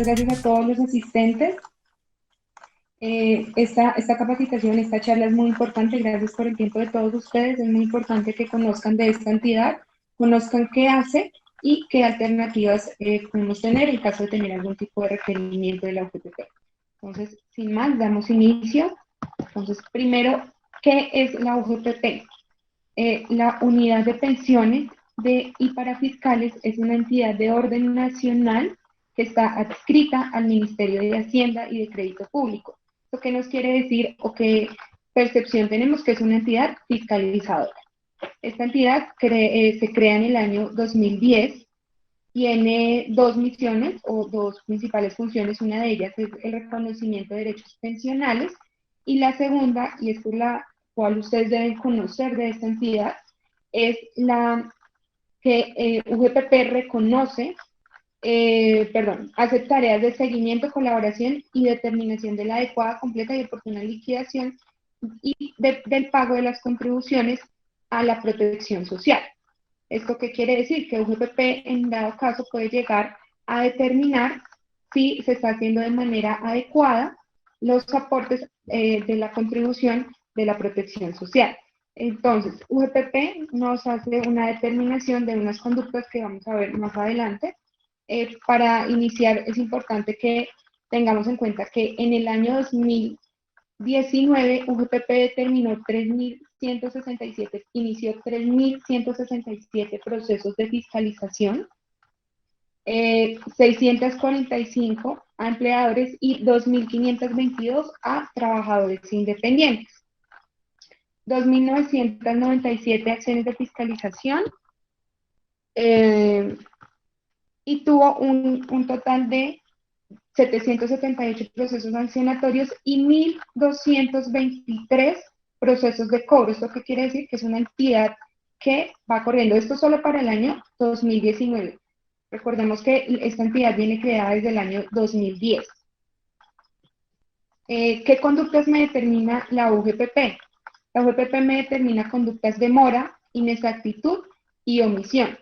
gracias a todos los asistentes. Esta capacitación, esta charla es muy importante. Gracias por el tiempo de todos ustedes. Es muy importante que conozcan de esta entidad, conozcan qué hace y qué alternativas podemos tener en caso de tener algún tipo de requerimiento de la UGPP. Entonces, sin más, damos inicio. Entonces, primero, ¿qué es la UGPP? La Unidad de Pensiones y para Fiscales es una entidad de orden nacional que está adscrita al Ministerio de Hacienda y de Crédito Público. ¿Esto qué nos quiere decir o qué percepción tenemos? Que es una entidad fiscalizadora. Esta entidad se crea en el año 2010, tiene dos misiones o dos principales funciones. Una de ellas es el reconocimiento de derechos pensionales y la segunda, y es por la cual ustedes deben conocer de esta entidad, es la que UGPP reconoce, hace tareas de seguimiento, colaboración y determinación de la adecuada, completa y oportuna liquidación y del pago de las contribuciones a la protección social. ¿Esto qué quiere decir? Que UGPP en dado caso puede llegar a determinar si se está haciendo de manera adecuada los aportes de la contribución de la protección social. Entonces, UGPP nos hace una determinación de unas conductas que vamos a ver más adelante. Para iniciar, es importante que tengamos en cuenta que en el año 2019, UGPP determinó 3.167, inició 3.167 procesos de fiscalización, 645 a empleadores y 2.522 a trabajadores independientes. 2.997 acciones de fiscalización y tuvo un total de 778 procesos sancionatorios y 1.223 procesos de cobro. ¿Esto qué quiere decir? Que es una entidad que va corriendo. Esto solo para el año 2019. Recordemos que esta entidad viene creada desde el año 2010. ¿Qué conductas me determina la UGPP? La UGPP me determina conductas de mora, inexactitud y omisión.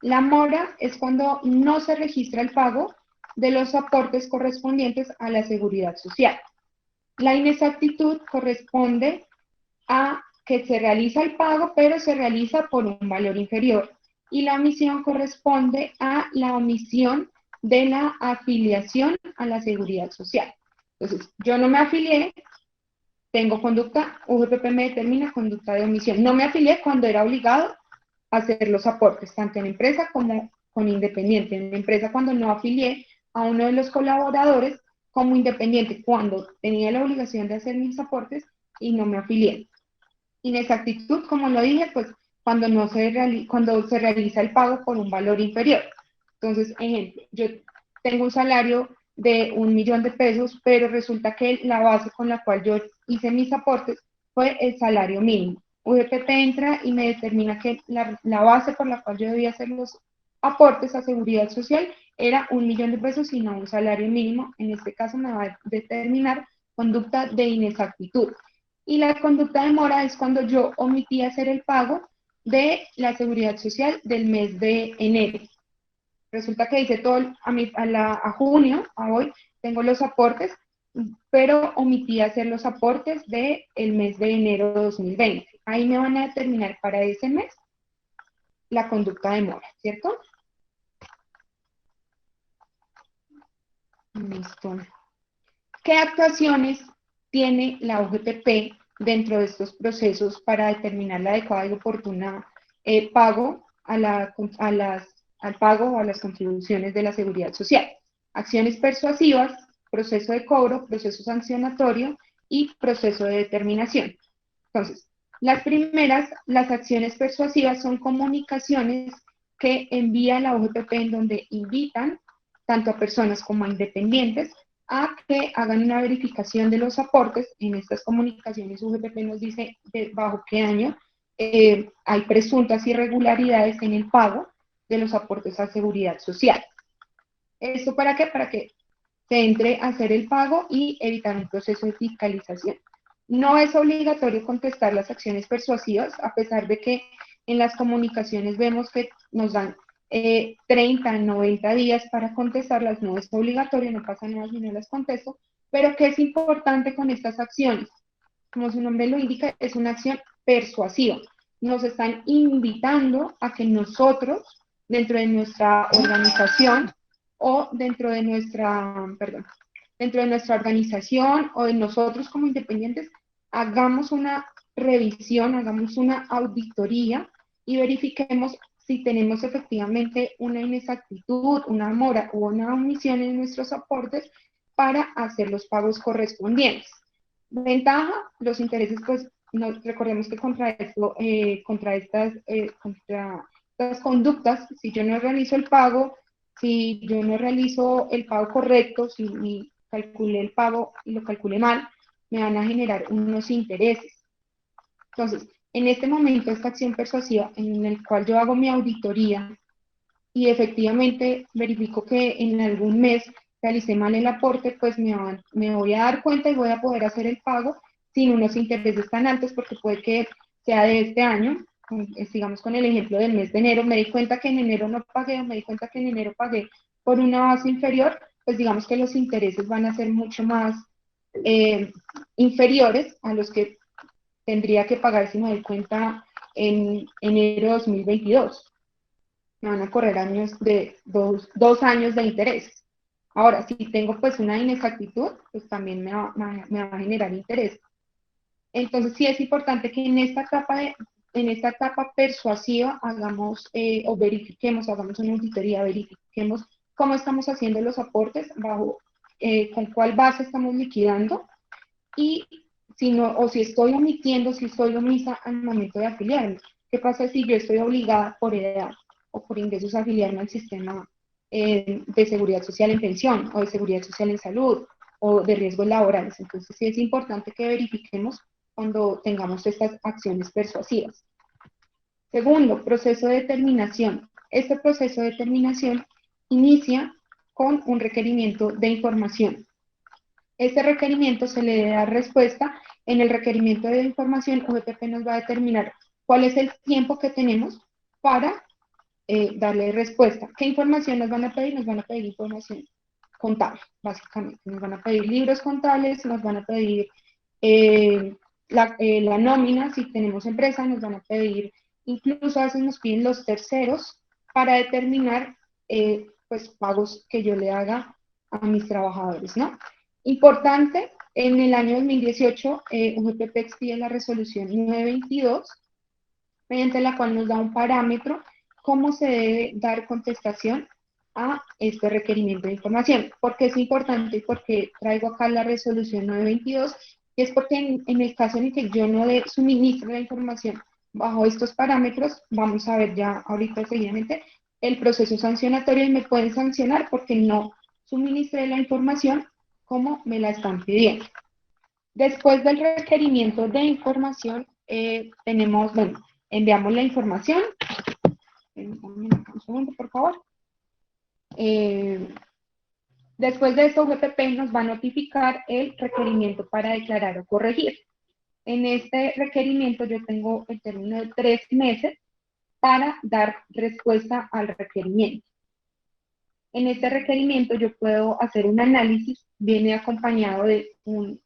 La mora es cuando no se registra el pago de los aportes correspondientes a la seguridad social. La inexactitud corresponde a que se realiza el pago, pero se realiza por un valor inferior. Y la omisión corresponde a la omisión de la afiliación a la seguridad social. Entonces, yo no me afilié, tengo conducta, UGPP me determina conducta de omisión. No me afilié cuando era obligado a hacer los aportes, tanto en empresa como con independiente. En la empresa cuando no afilié a uno de los colaboradores, como independiente cuando tenía la obligación de hacer mis aportes y no me afilié. Inexactitud, como lo dije, pues cuando se realiza el pago por un valor inferior. Entonces, ejemplo, yo tengo un salario de 1.000.000 de pesos, pero resulta que la base con la cual yo hice mis aportes fue el salario mínimo. UGPP entra y me determina que la base por la cual yo debía hacer los aportes a seguridad social era 1.000.000 de pesos y no un salario mínimo. En este caso me va a determinar conducta de inexactitud. Y la conducta de mora es cuando yo omití hacer el pago de la seguridad social del mes de enero. Resulta que hice todo a junio, a hoy, tengo los aportes, pero omití hacer los aportes del mes de enero de 2020. Ahí me van a determinar para ese mes la conducta de mora, ¿cierto? Listo. ¿Qué actuaciones tiene la UGPP dentro de estos procesos para determinar la adecuada y oportuna pago al pago o a las contribuciones de la seguridad social? Acciones persuasivas, proceso de cobro, proceso sancionatorio y proceso de determinación. Entonces, las primeras, las acciones persuasivas, son comunicaciones que envía la UGPP en donde invitan tanto a personas como a independientes a que hagan una verificación de los aportes. En estas comunicaciones UGPP nos dice bajo qué año hay presuntas irregularidades en el pago de los aportes a seguridad social. ¿Esto para qué? Para que se entre a hacer el pago y evitar un proceso de fiscalización. No es obligatorio contestar las acciones persuasivas, a pesar de que en las comunicaciones vemos que nos dan 30, 90 días para contestarlas, no es obligatorio, no pasa nada si no las contesto, pero ¿qué es importante con estas acciones? Como su nombre lo indica, es una acción persuasiva. Nos están invitando a que nosotros, dentro de nuestra organización o dentro de nuestra organización o de nosotros como independientes, hagamos una revisión, hagamos una auditoría y verifiquemos si tenemos efectivamente una inexactitud, una mora o una omisión en nuestros aportes para hacer los pagos correspondientes. Ventaja, los intereses, pues recordemos que contra estas conductas, si yo no realizo el pago, si yo no realizo el pago correcto, si calculé el pago y lo calculé mal, me van a generar unos intereses. Entonces, en este momento, esta acción persuasiva en el cual yo hago mi auditoría y efectivamente verifico que en algún mes realicé mal el aporte, pues me voy a dar cuenta y voy a poder hacer el pago sin unos intereses tan altos, porque puede que sea de este año. Sigamos con el ejemplo del mes de enero, me di cuenta que en enero no pagué, o me di cuenta que en enero pagué por una base inferior, pues digamos que los intereses van a ser mucho más inferiores a los que tendría que pagar si me doy cuenta en enero de 2022. Me van a correr años de dos años de intereses. Ahora, si tengo pues una inexactitud, pues también me va a generar interés. Entonces, sí es importante que en esta etapa persuasiva hagamos o verifiquemos, hagamos una auditoría, verifiquemos cómo estamos haciendo los aportes, con cuál base estamos liquidando y si no, o si estoy omitiendo, si estoy omisa al momento de afiliarme. ¿Qué pasa si yo estoy obligada por edad o por ingresos a afiliarme al sistema de seguridad social en pensión o de seguridad social en salud o de riesgos laborales? Entonces sí es importante que verifiquemos cuando tengamos estas acciones persuasivas. Segundo, proceso de determinación. Este proceso de determinación inicia con un requerimiento de información. Este requerimiento se le da respuesta. En el requerimiento de información, UGPP nos va a determinar cuál es el tiempo que tenemos para darle respuesta. ¿Qué información nos van a pedir? Nos van a pedir información contable, básicamente. Nos van a pedir libros contables, nos van a pedir la nómina, si tenemos empresa, nos van a pedir, incluso a veces nos piden los terceros para determinar pues pagos que yo le haga a mis trabajadores, ¿no? Importante, en el año 2018, UGPP expide la resolución 922, mediante la cual nos da un parámetro cómo se debe dar contestación a este requerimiento de información. ¿Por qué es importante y por qué traigo acá la resolución 922? Y es porque en el caso en el que yo no suministre la información bajo estos parámetros, vamos a ver ya ahorita seguidamente el proceso sancionatorio y me pueden sancionar porque no suministré la información como me la están pidiendo. Después del requerimiento de información, tenemos, bueno, enviamos la información. Un segundo, por favor. Después de esto, UGPP nos va a notificar el requerimiento para declarar o corregir. En este requerimiento yo tengo el término de 3 meses para dar respuesta al requerimiento. En este requerimiento yo puedo hacer un análisis, viene acompañado de un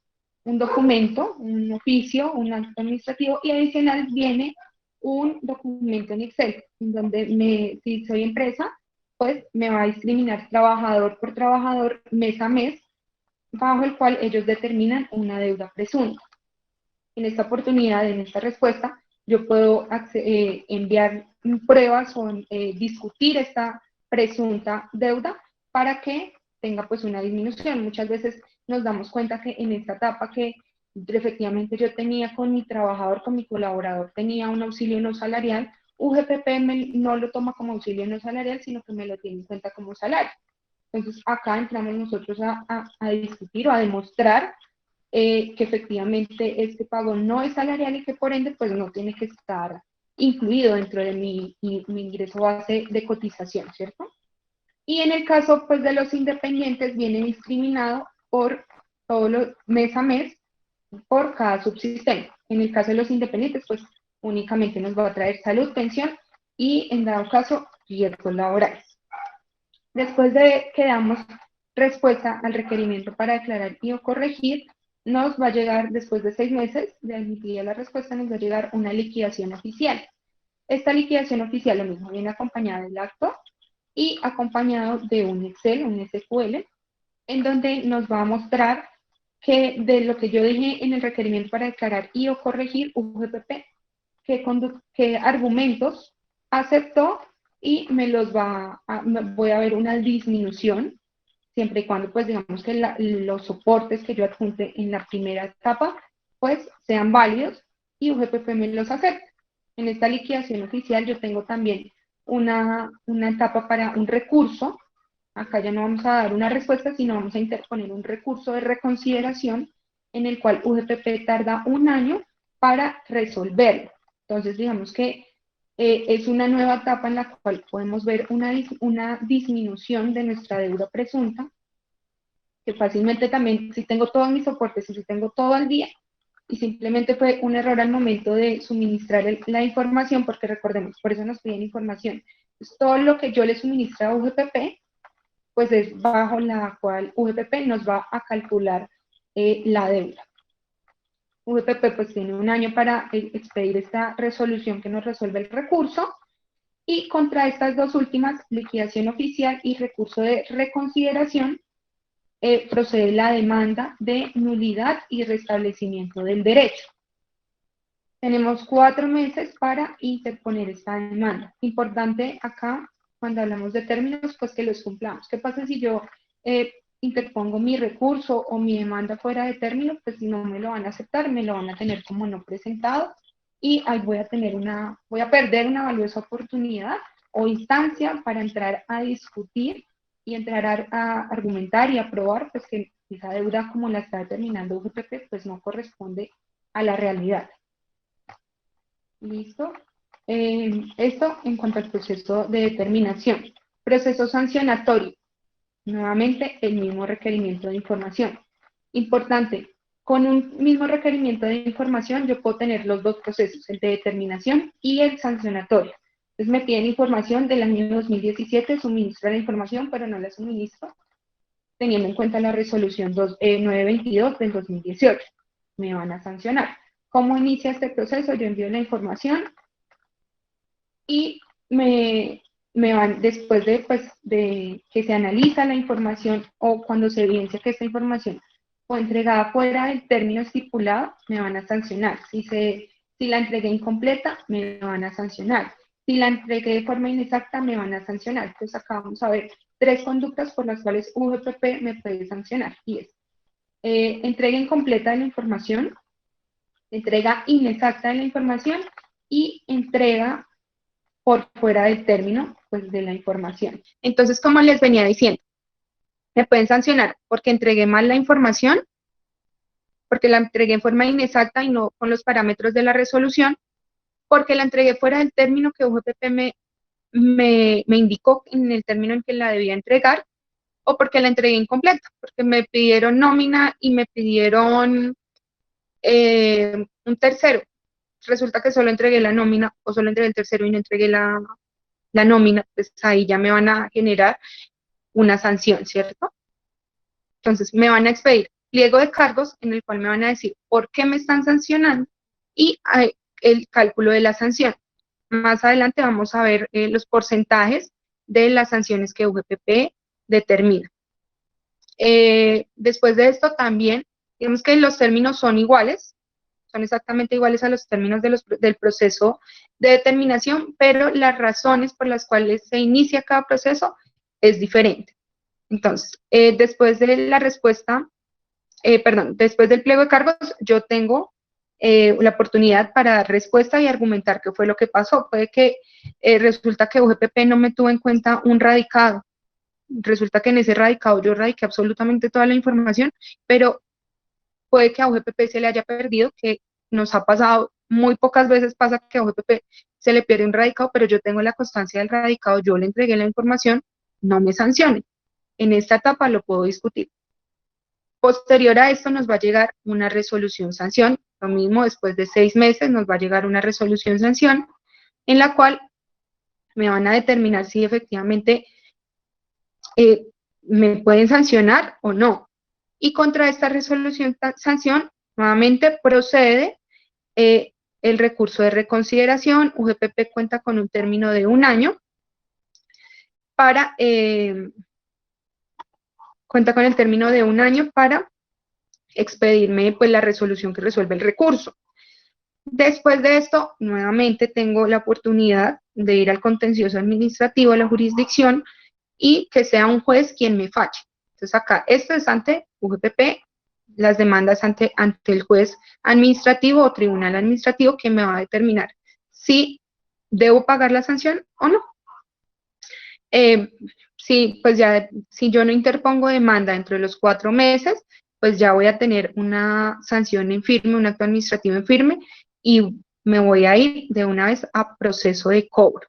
documento, un oficio, un acto administrativo y adicional viene un documento en Excel, en donde si soy empresa, pues me va a discriminar trabajador por trabajador mes a mes, bajo el cual ellos determinan una deuda presunta. En esta oportunidad, en esta respuesta, yo puedo enviar pruebas o discutir esta presunta deuda para que tenga pues una disminución. Muchas veces nos damos cuenta que en esta etapa que efectivamente yo tenía con mi trabajador, con mi colaborador, tenía un auxilio no salarial, UGPP no lo toma como auxilio no salarial, sino que me lo tiene en cuenta como salario. Entonces acá entramos nosotros a discutir o a demostrar que efectivamente este pago no es salarial y que por ende pues no tiene que estar incluido dentro de mi ingreso base de cotización, ¿cierto? Y en el caso pues de los independientes viene discriminado por todos los mes a mes por cada subsistente. En el caso de los independientes pues únicamente nos va a traer salud, pensión y en dado caso riesgos laborales. Después de que damos respuesta al requerimiento para declarar y o corregir, nos va a llegar, después de 6 meses de emitida la respuesta, nos va a llegar una liquidación oficial. Esta liquidación oficial, lo mismo, viene acompañada del acto y acompañado de un Excel, un SQL, en donde nos va a mostrar que de lo que yo dije en el requerimiento para declarar y o corregir UGPP, qué argumentos aceptó y voy a ver una disminución, siempre y cuando, pues, digamos que los soportes que yo adjunte en la primera etapa, pues, sean válidos y UGPP me los acepte. En esta liquidación oficial yo tengo también una etapa para un recurso. Acá ya no vamos a dar una respuesta, sino vamos a interponer un recurso de reconsideración en el cual UGPP tarda 1 año para resolverlo. Entonces, digamos que es una nueva etapa en la cual podemos ver una disminución de nuestra deuda presunta, que fácilmente también, si tengo todos mis soportes y si tengo todo al día, y simplemente fue un error al momento de suministrar la información, porque recordemos, por eso nos piden información. Entonces, todo lo que yo le suministro a UGPP, pues es bajo la cual UGPP nos va a calcular la deuda. UGPP pues tiene 1 año para expedir esta resolución que nos resuelve el recurso, y contra estas dos últimas, liquidación oficial y recurso de reconsideración, procede la demanda de nulidad y restablecimiento del derecho. Tenemos 4 meses para interponer esta demanda. Importante acá, cuando hablamos de términos, pues que los cumplamos. ¿Qué pasa si yo interpongo mi recurso o mi demanda fuera de término? Pues si no me lo van a aceptar, me lo van a tener como no presentado, y ahí voy a perder una valiosa oportunidad o instancia para entrar a discutir y entrar a argumentar y a probar, pues, que esa deuda, como la está determinando UGPP, pues no corresponde a la realidad. ¿Listo? Esto en cuanto al proceso de determinación. Proceso sancionatorio. Nuevamente, el mismo requerimiento de información. Importante, con un mismo requerimiento de información yo puedo tener los dos procesos, el de determinación y el sancionatorio. Entonces me piden información del año 2017, suministro la información, pero no la suministro, teniendo en cuenta la resolución 922 del 2018. Me van a sancionar. ¿Cómo inicia este proceso? Yo envío la información y me van, después de que se analiza la información o cuando se evidencia que esta información fue entregada fuera del término estipulado, me van a sancionar. Si la entregué incompleta, me van a sancionar. Si la entregué de forma inexacta, me van a sancionar. Entonces acá vamos a ver 3 conductas por las cuales UGPP me puede sancionar. Y es entrega incompleta de la información, entrega inexacta de la información y entrega por fuera del término, pues, de la información. Entonces, como les venía diciendo, me pueden sancionar porque entregué mal la información, porque la entregué en forma inexacta y no con los parámetros de la resolución, porque la entregué fuera del término que UGPP me indicó en el término en que la debía entregar, o porque la entregué incompleta, porque me pidieron nómina y me pidieron un tercero. Resulta que solo entregué la nómina o solo entregué el tercero y no entregué la nómina, pues ahí ya me van a generar una sanción, ¿cierto? Entonces me van a expedir pliego de cargos en el cual me van a decir por qué me están sancionando y el cálculo de la sanción. Más adelante vamos a ver los porcentajes de las sanciones que UGPP determina. Después de esto también, digamos que los términos son iguales, son exactamente iguales a los términos del proceso de determinación, pero las razones por las cuales se inicia cada proceso es diferente. Entonces, después de la respuesta, después del pliego de cargos, yo tengo la oportunidad para dar respuesta y argumentar qué fue lo que pasó. Puede que resulta que UGPP no me tuvo en cuenta un radicado. Resulta que en ese radicado yo radiqué absolutamente toda la información, pero puede que a UGPP se le haya perdido, que nos ha pasado, muy pocas veces pasa que a UGPP se le pierde un radicado, pero yo tengo la constancia del radicado, yo le entregué la información, no me sancione. En esta etapa lo puedo discutir. Posterior a esto nos va a llegar una resolución sanción, lo mismo después de 6 meses nos va a llegar una resolución sanción, en la cual me van a determinar si efectivamente me pueden sancionar o no. Y contra esta resolución sanción, nuevamente procede el recurso de reconsideración. UGPP cuenta con un término de 1 año para expedirme pues la resolución que resuelve el recurso. Después de esto, nuevamente tengo la oportunidad de ir al contencioso administrativo a la jurisdicción y que sea un juez quien me falle. Entonces acá, esto es ante UGPP, las demandas ante el juez administrativo o tribunal administrativo que me va a determinar si debo pagar la sanción o no. Pues ya, si yo no interpongo demanda dentro de los 4 meses, pues ya voy a tener una sanción en firme, un acto administrativo en firme, y me voy a ir de una vez a proceso de cobro.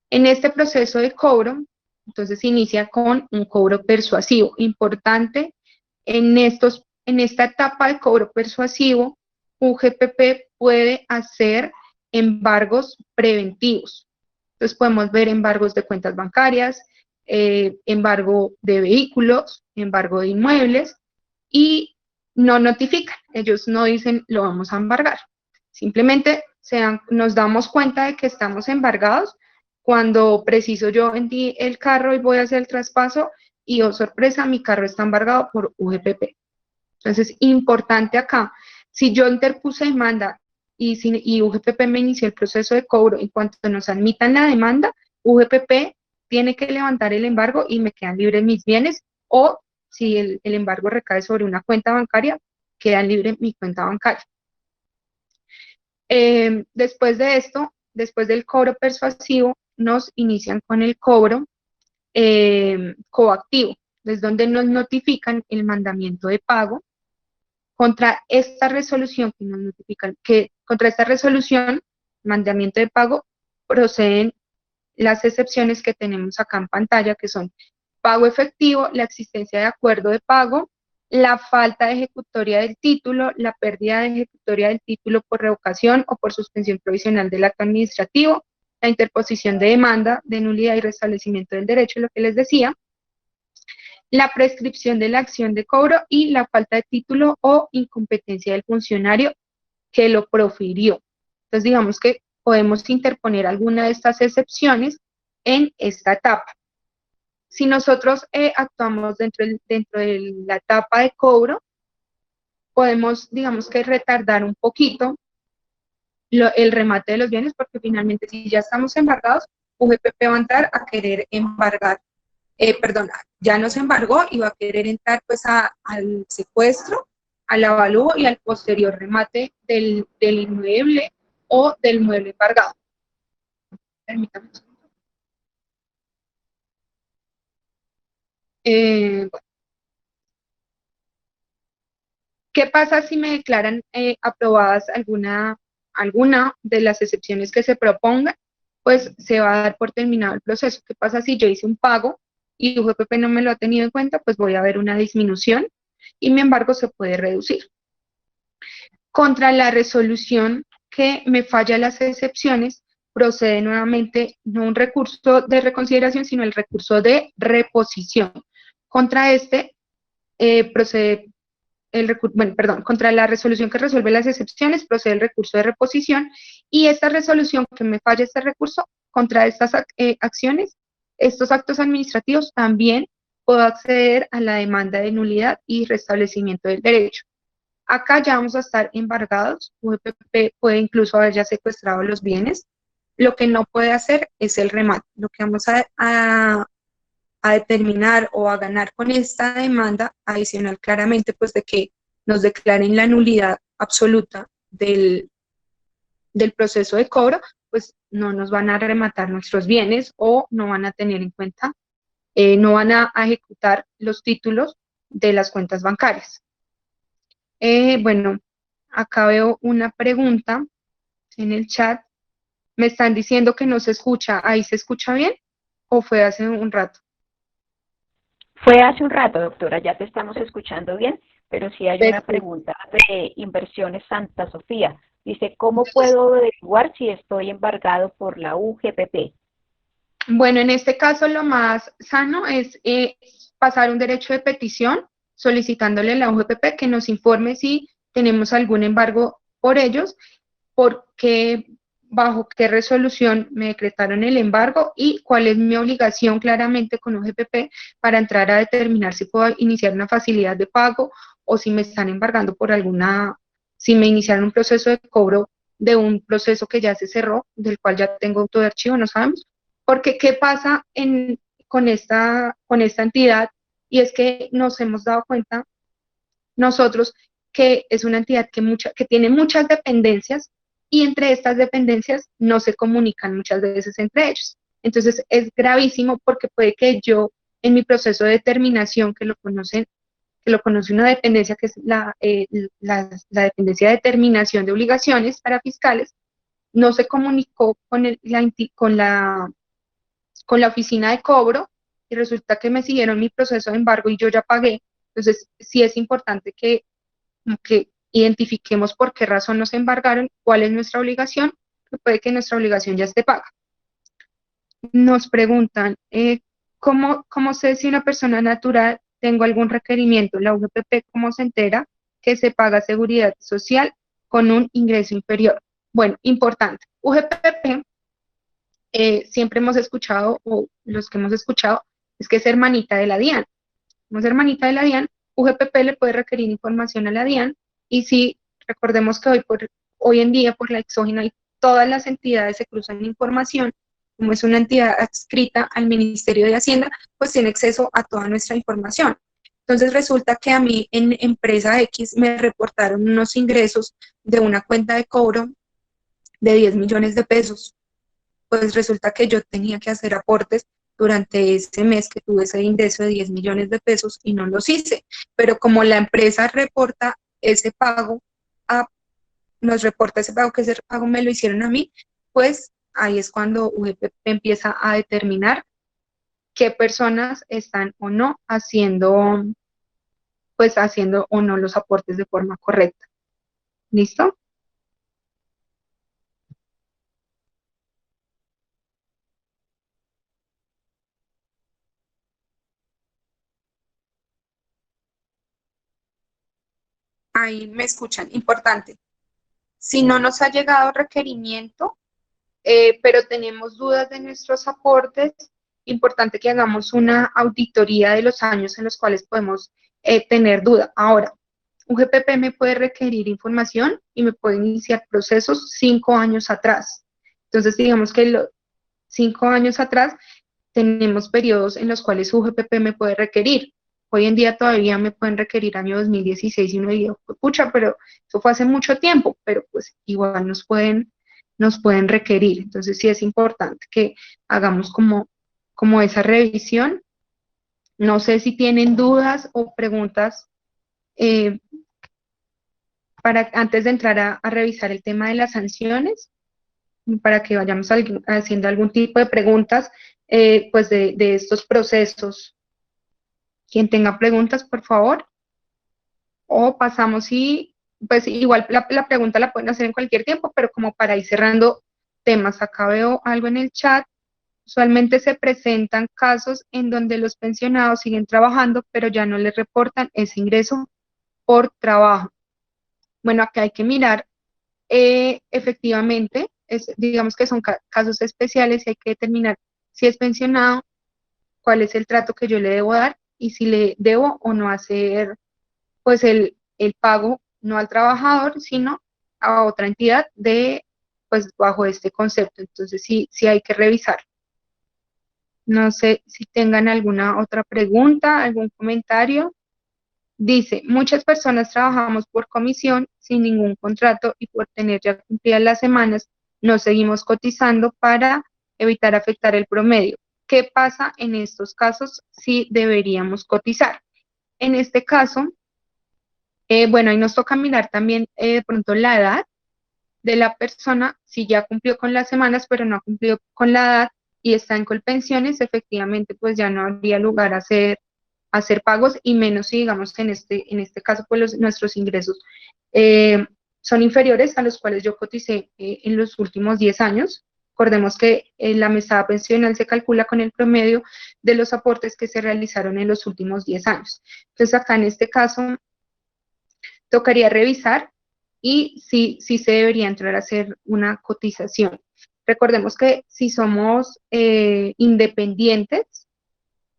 En este proceso de cobro, entonces inicia con un cobro persuasivo. Importante, en esta etapa de cobro persuasivo, UGPP puede hacer embargos preventivos. Entonces podemos ver embargos de cuentas bancarias, embargo de vehículos, embargo de inmuebles, y no notifican. Ellos no dicen lo vamos a embargar. Simplemente nos damos cuenta de que estamos embargados cuando preciso yo vendí el carro y voy a hacer el traspaso y, oh sorpresa, mi carro está embargado por UGPP. Entonces, importante acá, si yo interpuse demanda y UGPP me inició el proceso de cobro, en cuanto nos admitan la demanda, UGPP tiene que levantar el embargo y me quedan libres mis bienes, o si el embargo recae sobre una cuenta bancaria, queda libre mi cuenta bancaria. Después de esto, después del cobro persuasivo, nos inician con el cobro coactivo, es donde nos notifican el mandamiento de pago. Contra esta resolución que nos notifican, contra esta resolución, mandamiento de pago, proceden las excepciones que tenemos acá en pantalla, que son pago efectivo, la existencia de acuerdo de pago, la falta de ejecutoria del título, la pérdida de ejecutoria del título por revocación o por suspensión provisional del acto administrativo, la interposición de demanda de nulidad y restablecimiento del derecho, lo que les decía, la prescripción de la acción de cobro y la falta de título o incompetencia del funcionario que lo profirió. Entonces, digamos que podemos interponer alguna de estas excepciones en esta etapa. Si nosotros actuamos dentro de la etapa de cobro, podemos, digamos que retardar un poquito el remate de los bienes, porque finalmente si ya estamos embargados, UGPP va a entrar a querer embargar, ya nos embargó y va a querer entrar pues al secuestro, al avalúo y al posterior remate del inmueble o del mueble embargado. Permítame un segundo. Bueno. ¿Qué pasa si me declaran aprobadas alguna de las excepciones que se propongan? Pues se va a dar por terminado el proceso. ¿Qué pasa si yo hice un pago y UGPP no me lo ha tenido en cuenta? Pues voy a ver una disminución y mi embargo se puede reducir. Contra la resolución que me falla las excepciones, procede nuevamente no un recurso de reconsideración, sino el recurso de reposición. Contra este procede contra la resolución que resuelve las excepciones, procede el recurso de reposición, y esta resolución que me falla este recurso, contra estas acciones, estos actos administrativos, también puedo acceder a la demanda de nulidad y restablecimiento del derecho. Acá ya vamos a estar embargados, UGPP puede incluso haber ya secuestrado los bienes, lo que no puede hacer es el remate. Lo que vamos a determinar o a ganar con esta demanda adicional claramente, pues de que nos declaren la nulidad absoluta del proceso de cobro, pues no nos van a rematar nuestros bienes o no van a tener en cuenta, no van a ejecutar los títulos de las cuentas bancarias. Bueno, acá veo una pregunta en el chat. Me están diciendo que no se escucha. ¿Ahí se escucha bien o fue hace un rato? Fue hace un rato, doctora, ya te estamos escuchando bien, pero sí hay una pregunta de Inversiones Santa Sofía. Dice, ¿cómo puedo averiguar si estoy embargado por la UGPP? Bueno, en este caso lo más sano es pasar un derecho de petición solicitándole a la UGPP que nos informe si tenemos algún embargo por ellos, por qué, bajo qué resolución me decretaron el embargo y cuál es mi obligación claramente con UGPP para entrar a determinar si puedo iniciar una facilidad de pago o si me están embargando por si me iniciaron un proceso de cobro de un proceso que ya se cerró, del cual ya tengo auto de archivo, no sabemos. Porque, ¿qué pasa con esta entidad? Y es que nos hemos dado cuenta nosotros que es una entidad que tiene muchas dependencias y entre estas dependencias no se comunican muchas veces entre ellos. Entonces es gravísimo porque puede que yo en mi proceso de determinación, que lo conoce una dependencia que es la dependencia de determinación de obligaciones para fiscales, no se comunicó con la oficina de cobro y resulta que me siguieron mi proceso de embargo y yo ya pagué. Entonces, sí es importante que identifiquemos por qué razón nos embargaron, cuál es nuestra obligación, que puede que nuestra obligación ya esté paga. Nos preguntan, ¿cómo sé si una persona natural tengo algún requerimiento? La UGPP, ¿cómo se entera que se paga seguridad social con un ingreso inferior? Bueno, importante. UGPP siempre hemos escuchado, o los que hemos escuchado, es que es hermanita de la DIAN. Como es hermanita de la DIAN, UGPP le puede requerir información a la DIAN y si recordemos que hoy en día por la exógena y todas las entidades se cruzan información, como es una entidad adscrita al Ministerio de Hacienda, pues tiene acceso a toda nuestra información. Entonces resulta que a mí en empresa X me reportaron unos ingresos de una cuenta de cobro de 10 millones de pesos, pues resulta que yo tenía que hacer aportes durante ese mes que tuve ese ingreso de 10 millones de pesos y no los hice. Pero como la empresa reporta ese pago, nos reporta ese pago, que ese pago me lo hicieron a mí, pues ahí es cuando UGPP empieza a determinar qué personas están o no haciendo o no los aportes de forma correcta. ¿Listo? Ahí me escuchan. Importante. Si no nos ha llegado requerimiento, pero tenemos dudas de nuestros aportes, importante que hagamos una auditoría de los años en los cuales podemos tener duda. Ahora, un GPP me puede requerir información y me puede iniciar procesos 5 años atrás. Entonces, digamos que 5 años atrás tenemos periodos en los cuales UGPP me puede requerir. Hoy en día todavía me pueden requerir año 2016 y uno dice, pucha, pero eso fue hace mucho tiempo, pero pues igual nos pueden requerir. Entonces sí es importante que hagamos como esa revisión. No sé si tienen dudas o preguntas eh, antes de entrar a revisar el tema de las sanciones, para que vayamos haciendo algún tipo de preguntas pues de estos procesos. Quien tenga preguntas, por favor, o pasamos y pues igual la pregunta la pueden hacer en cualquier tiempo, pero como para ir cerrando temas, acá veo algo en el chat. Usualmente se presentan casos en donde los pensionados siguen trabajando, pero ya no les reportan ese ingreso por trabajo. Bueno, acá hay que mirar, efectivamente, digamos que son casos especiales y hay que determinar si es pensionado, cuál es el trato que yo le debo dar y si le debo o no hacer pues el pago no al trabajador, sino a otra entidad pues bajo este concepto. Entonces sí hay que revisar. No sé si tengan alguna otra pregunta, algún comentario. Dice, muchas personas trabajamos por comisión sin ningún contrato y por tener ya cumplidas las semanas, nos seguimos cotizando para evitar afectar el promedio. ¿Qué pasa en estos casos si deberíamos cotizar? En este caso, bueno, ahí nos toca mirar también de pronto la edad de la persona, si ya cumplió con las semanas, pero no ha cumplido con la edad y está en Colpensiones, efectivamente, pues ya no habría lugar a hacer pagos y menos si, digamos, en este caso, pues nuestros ingresos son inferiores a los cuales yo coticé en los últimos 10 años. Recordemos que la mesada pensional se calcula con el promedio de los aportes que se realizaron en los últimos 10 años. Entonces, acá en este caso, tocaría revisar y si se debería entrar a hacer una cotización. Recordemos que si somos independientes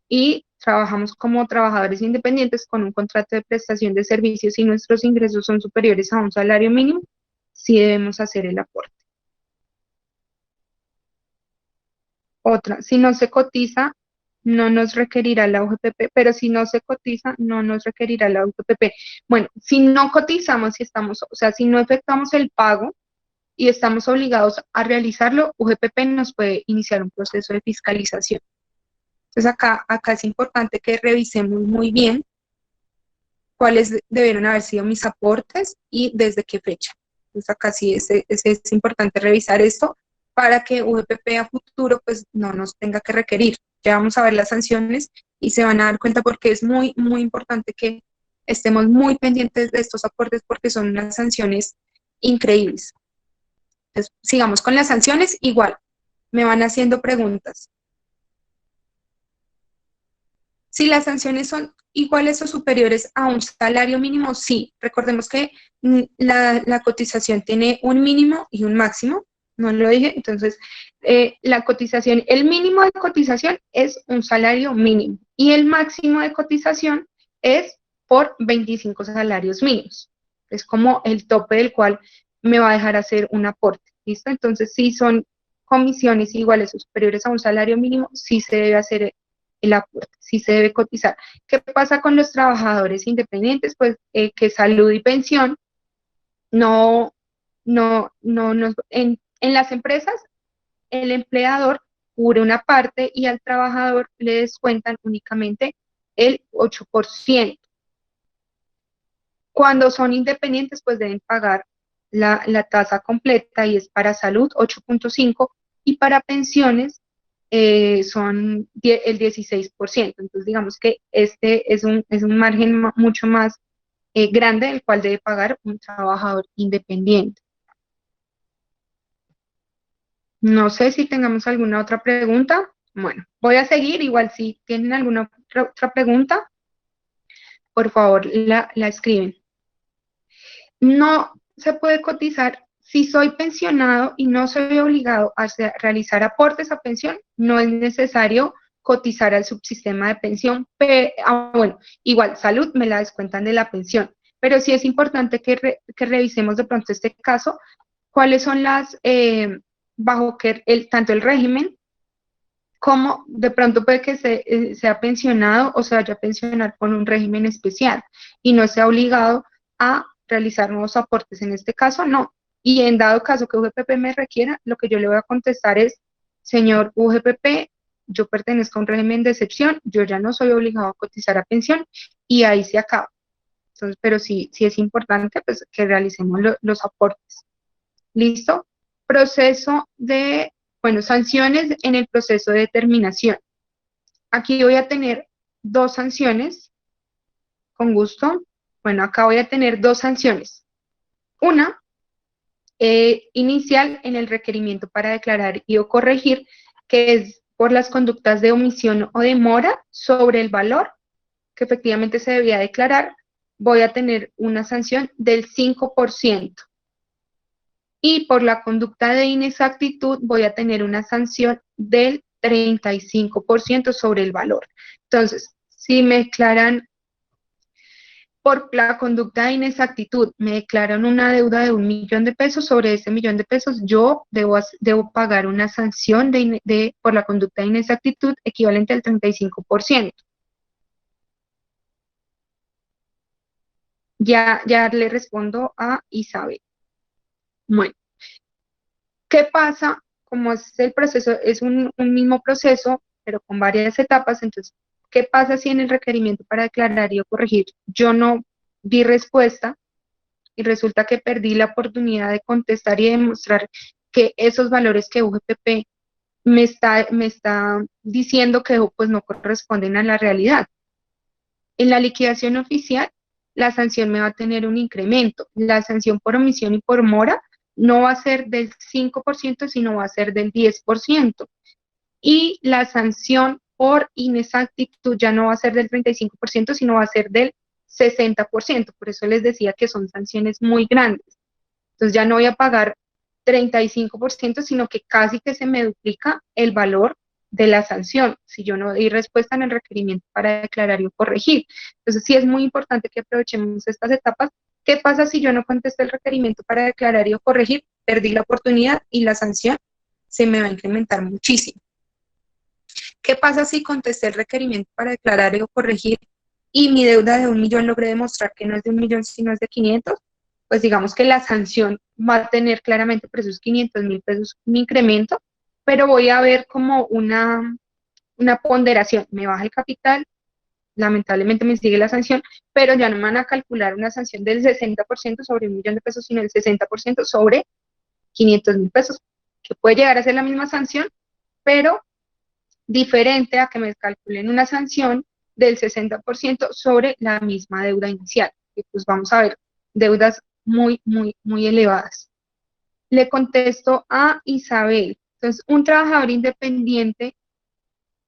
y trabajamos como trabajadores independientes con un contrato de prestación de servicios y nuestros ingresos son superiores a un salario mínimo, sí debemos hacer el aporte. Otra, si no se cotiza, no nos requerirá la UGPP, pero si no se cotiza, no nos requerirá la UGPP. Bueno, si no cotizamos, si estamos, o sea, si no efectuamos el pago y estamos obligados a realizarlo, UGPP nos puede iniciar un proceso de fiscalización. Entonces acá es importante que revisemos muy bien cuáles debieron haber sido mis aportes y desde qué fecha. Entonces acá sí es importante revisar esto para que UGPP a futuro pues no nos tenga que requerir. Ya vamos a ver las sanciones y se van a dar cuenta porque es muy, muy importante que estemos muy pendientes de estos aportes porque son unas sanciones increíbles. Entonces, sigamos con las sanciones, igual, me van haciendo preguntas. Si las sanciones son iguales o superiores a un salario mínimo, sí. Recordemos que la cotización tiene un mínimo y un máximo, no lo dije, entonces la cotización, el mínimo de cotización es un salario mínimo y el máximo de cotización es por 25 salarios mínimos. Es como el tope del cual me va a dejar hacer un aporte, ¿listo? Entonces, si son comisiones iguales o superiores a un salario mínimo, sí se debe hacer el aporte, sí se debe cotizar. ¿Qué pasa con los trabajadores independientes? Pues que salud y pensión en las empresas el empleador cubre una parte y al trabajador le descuentan únicamente el 8%. Cuando son independientes, pues deben pagar la tasa completa y es para salud 8.5 y para pensiones son el 16%. Entonces, digamos que este es un margen mucho más grande el cual debe pagar un trabajador independiente. No sé si tengamos alguna otra pregunta. Bueno, voy a seguir. Igual si tienen alguna otra pregunta, por favor la escriben. No se puede cotizar si soy pensionado y no soy obligado a realizar aportes a pensión, no es necesario cotizar al subsistema de pensión. Bueno, igual, salud me la descuentan de la pensión, pero sí es importante que revisemos de pronto este caso, cuáles son las, bajo que tanto el régimen como de pronto puede que sea pensionado o se vaya a pensionar con un régimen especial y no sea obligado a realizar nuevos aportes. En este caso, no. Y en dado caso que UGPP me requiera, lo que yo le voy a contestar es, señor UGPP, yo pertenezco a un régimen de excepción, yo ya no soy obligado a cotizar a pensión y ahí se acaba. Entonces, pero sí es importante pues, que realicemos los aportes. ¿Listo? Proceso de, bueno, sanciones en el proceso de determinación. Aquí voy a tener dos sanciones, con gusto. Bueno, acá voy a tener dos sanciones. Una, inicial en el requerimiento para declarar y o corregir, que es por las conductas de omisión o demora sobre el valor que efectivamente se debía declarar, voy a tener una sanción del 5%. Y por la conducta de inexactitud voy a tener una sanción del 35% sobre el valor. Entonces, si me declaran por la conducta de inexactitud, me declaran una deuda de 1.000.000 de pesos, sobre ese 1.000.000 de pesos yo debo pagar una sanción por la conducta de inexactitud equivalente al 35%. Ya le respondo a Isabel. Bueno, ¿qué pasa? Como es el proceso, es un mismo proceso, pero con varias etapas, entonces, ¿qué pasa si en el requerimiento para declarar y o corregir yo no di respuesta y resulta que perdí la oportunidad de contestar y demostrar que esos valores que UGPP me está diciendo que pues no corresponden a la realidad? En la liquidación oficial, la sanción me va a tener un incremento. La sanción por omisión y por mora no va a ser del 5%, sino va a ser del 10%. Y la sanción por inexactitud ya no va a ser del 35%, sino va a ser del 60%. Por eso les decía que son sanciones muy grandes. Entonces ya no voy a pagar 35%, sino que casi que se me duplica el valor de la sanción si yo no di respuesta en el requerimiento para declarar y corregir. Entonces sí es muy importante que aprovechemos estas etapas. ¿Qué pasa si yo no contesté el requerimiento para declarar y corregir? Perdí la oportunidad y la sanción se me va a incrementar muchísimo. ¿Qué pasa si contesté el requerimiento para declarar o corregir y mi deuda de 1.000.000 logré demostrar que no es de 1.000.000 sino es de 500? Pues digamos que la sanción va a tener claramente por esos 500.000 pesos un incremento, pero voy a ver como una ponderación. Me baja el capital, lamentablemente me sigue la sanción, pero ya no me van a calcular una sanción del 60% sobre 1.000.000 de pesos, sino el 60% sobre 500.000 pesos, que puede llegar a ser la misma sanción, pero diferente a que me calculen una sanción del 60% sobre la misma deuda inicial. Y pues vamos a ver deudas muy, muy, muy elevadas. Le contesto a Isabel. Entonces, un trabajador independiente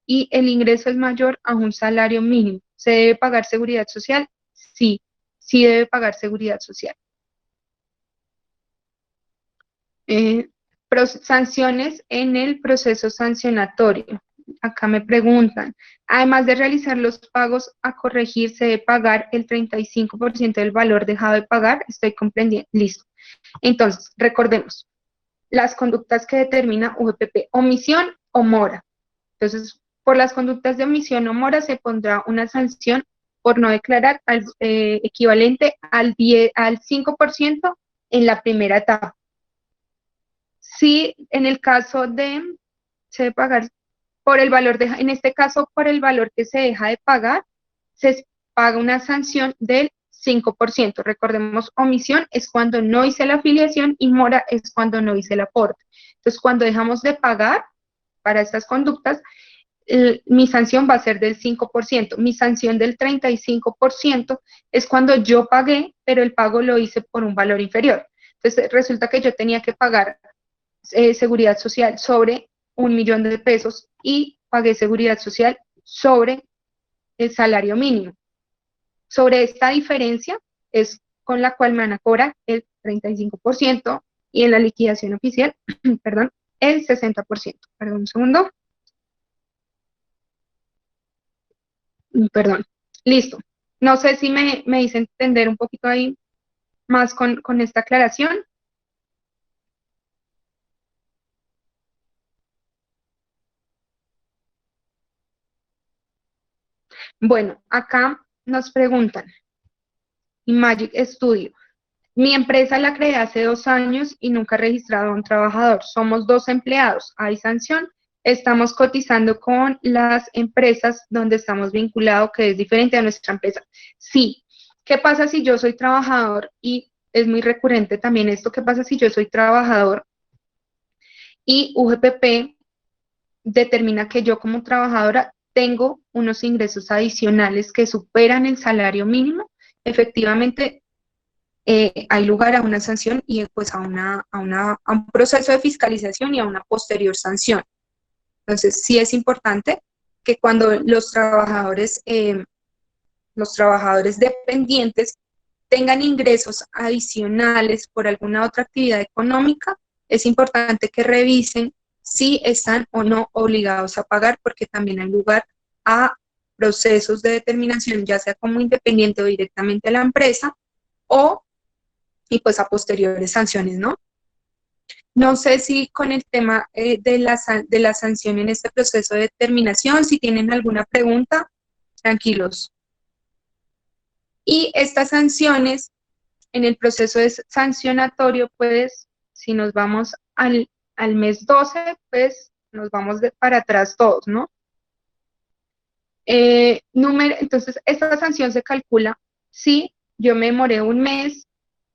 y el ingreso es mayor a un salario mínimo. ¿Se debe pagar seguridad social? Sí, sí debe pagar seguridad social. Sanciones en el proceso sancionatorio. Acá me preguntan, además de realizar los pagos a corregir, ¿se debe pagar el 35% del valor dejado de pagar? Estoy comprendiendo. Listo. Entonces, recordemos, las conductas que determina UGPP, omisión o mora. Entonces, por las conductas de omisión o mora se pondrá una sanción por no declarar equivalente al 5% en la primera etapa. Si en el caso de, se debe pagar por el valor, en este caso por el valor que se deja de pagar, se paga una sanción del 5%. Recordemos, omisión es cuando no hice la afiliación y mora es cuando no hice el aporte. Entonces, cuando dejamos de pagar para estas conductas, mi sanción va a ser del 5%. Mi sanción del 35% es cuando yo pagué, pero el pago lo hice por un valor inferior. Entonces, resulta que yo tenía que pagar seguridad social sobre 1.000.000 de pesos y pagué seguridad social sobre el salario mínimo. Sobre esta diferencia es con la cual me van a cobrar el 35% y en la liquidación oficial, perdón, el 60%. Perdón, un segundo. Perdón. Listo. No sé si me hice entender un poquito ahí más con esta aclaración. Bueno, acá nos preguntan, Magic Studio. Mi empresa la creé hace 2 años y nunca he registrado a un trabajador. Somos 2 empleados. ¿Hay sanción? Estamos cotizando con las empresas donde estamos vinculados, que es diferente a nuestra empresa. Sí. ¿Qué pasa si yo soy trabajador? Y es muy recurrente también esto. ¿Qué pasa si yo soy trabajador y UGPP determina que yo como trabajadora tengo unos ingresos adicionales que superan el salario mínimo? Efectivamente, hay lugar a una sanción y pues a un proceso de fiscalización y a una posterior sanción. Entonces, sí es importante que cuando los trabajadores dependientes tengan ingresos adicionales por alguna otra actividad económica, es importante que revisen si están o no obligados a pagar, porque también hay lugar a procesos de determinación, ya sea como independiente o directamente a la empresa, y pues a posteriores sanciones, ¿no? No sé si con el tema de la sanción en este proceso de determinación, si tienen alguna pregunta, tranquilos. Y estas sanciones en el proceso de sancionatorio, pues, si nos vamos al mes 12, pues, nos vamos para atrás todos, ¿no? Entonces, esta sanción se calcula si yo me demoré un mes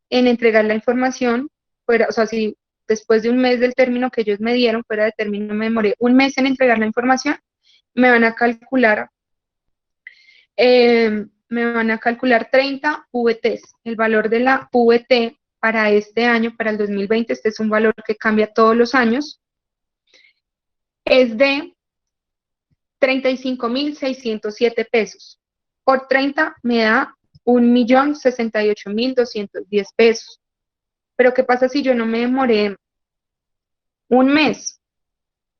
en entregar la información, o sea, si después de un mes del término que ellos me dieron, fuera de término me demoré un mes en entregar la información, me van a calcular 30 VTs. El valor de la VT para este año, para el 2020, este es un valor que cambia todos los años, es de 35.607 pesos. Por 30 me da 1.068.210 pesos. Pero ¿qué pasa si yo no me demoré un mes?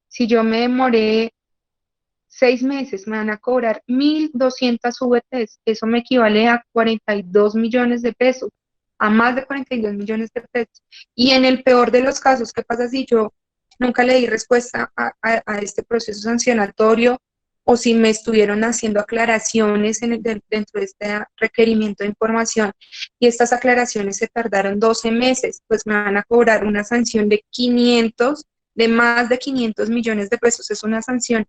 Si yo me demoré 6 meses, me van a cobrar 1.200 VTs. Eso me equivale a 42 millones de pesos, a más de 42 millones de pesos. Y en el peor de los casos, ¿qué pasa si yo nunca le di respuesta a este proceso sancionatorio, o si me estuvieron haciendo aclaraciones dentro de este requerimiento de información y estas aclaraciones se tardaron 12 meses? Pues me van a cobrar una sanción de más de 500 millones de pesos. Es una sanción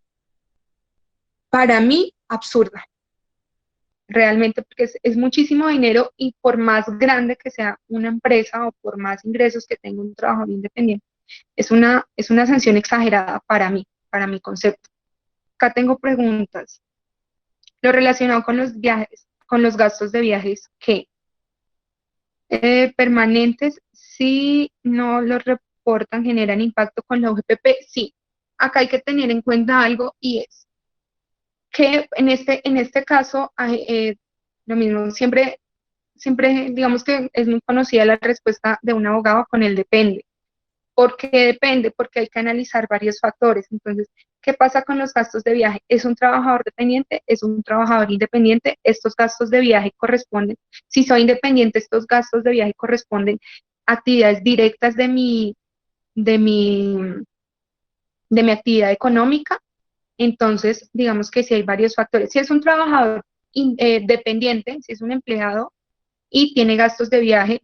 para mí absurda, realmente, porque es muchísimo dinero, y por más grande que sea una empresa o por más ingresos que tenga un trabajador independiente, es una sanción exagerada para mí, para mi concepto. Acá tengo preguntas. Lo relacionado con los viajes, con los gastos de viajes, ¿qué? Permanentes, si no los reportan, generan impacto con la UGPP, sí. Acá hay que tener en cuenta algo, y es que en este caso, lo mismo, siempre, digamos que es muy conocida la respuesta de un abogado con el depende. ¿Por qué depende? Porque hay que analizar varios factores. Entonces, ¿qué pasa con los gastos de viaje? ¿Es un trabajador dependiente? ¿Es un trabajador independiente? Estos gastos de viaje corresponden, si soy independiente, estos gastos de viaje corresponden a actividades directas de mi, de mi actividad económica. Entonces, digamos que si hay varios factores. Si es un trabajador dependiente, si es un empleado y tiene gastos de viaje,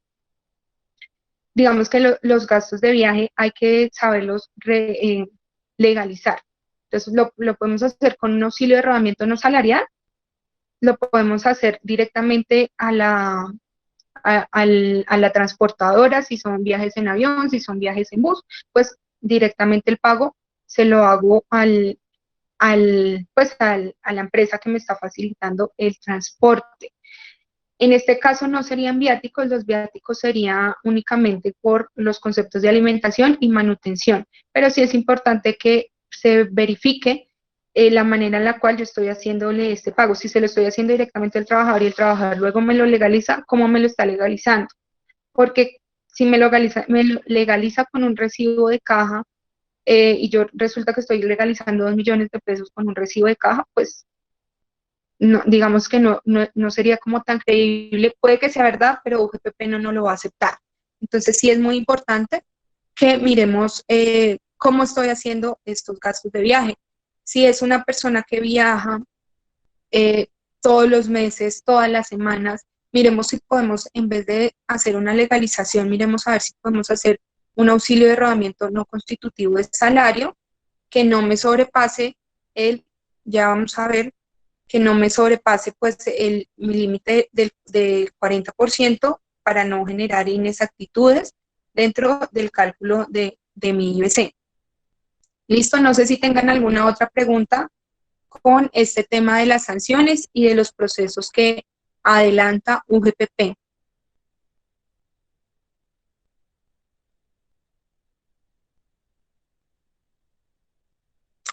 digamos que los gastos de viaje hay que saberlos legalizar. Entonces, lo podemos hacer con un auxilio de rodamiento no salarial, lo podemos hacer directamente a la transportadora, si son viajes en avión, si son viajes en bus, pues directamente el pago se lo hago a la empresa que me está facilitando el transporte. En este caso no serían viáticos, los viáticos serían únicamente por los conceptos de alimentación y manutención, pero sí es importante que se verifique la manera en la cual yo estoy haciéndole este pago. Si se lo estoy haciendo directamente al trabajador y el trabajador luego me lo legaliza, ¿cómo me lo está legalizando? Porque si me lo legaliza con un recibo de caja, y yo resulta que estoy legalizando 2 millones de pesos con un recibo de caja, pues no, digamos que no sería como tan creíble. Puede que sea verdad, pero UGPP no lo va a aceptar. Entonces sí es muy importante que miremos cómo estoy haciendo estos gastos de viaje. Si es una persona que viaja todos los meses, todas las semanas, miremos si podemos, en vez de hacer una legalización, miremos a ver si podemos hacer un auxilio de rodamiento no constitutivo de salario, que no me sobrepase ya vamos a ver, que no me sobrepase pues mi límite del 40% para no generar inexactitudes dentro del cálculo de mi IBC. Listo, no sé si tengan alguna otra pregunta con este tema de las sanciones y de los procesos que adelanta UGPP.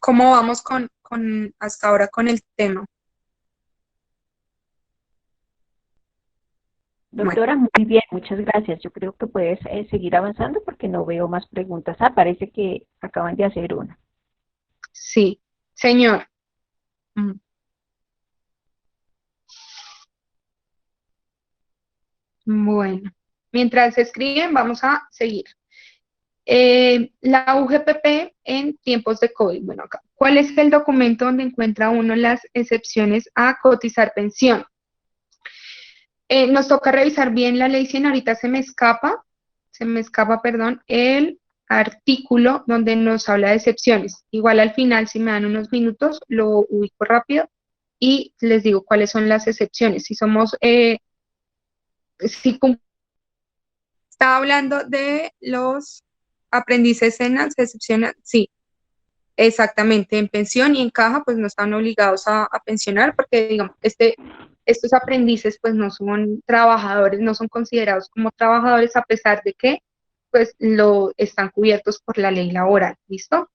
¿Cómo vamos hasta ahora con el tema? Doctora, muy bien, muchas gracias. Yo creo que puedes seguir avanzando porque no veo más preguntas. Parece que acaban de hacer una. Sí, señor. Bueno, mientras escriben, vamos a seguir. La UGPP en tiempos de COVID. Bueno, acá, ¿cuál es el documento donde encuentra uno las excepciones a cotizar pensión? Nos toca revisar bien la ley 100, ahorita se me escapa, perdón, el artículo donde nos habla de excepciones. Igual al final, si me dan unos minutos, lo ubico rápido y les digo cuáles son las excepciones. Si somos, estaba hablando de los aprendices en las excepciones, sí, exactamente, en pensión y en caja, pues no están obligados a pensionar, porque digamos, estos aprendices pues no son trabajadores, no son considerados como trabajadores a pesar de que pues lo están cubiertos por la ley laboral. ¿Listo?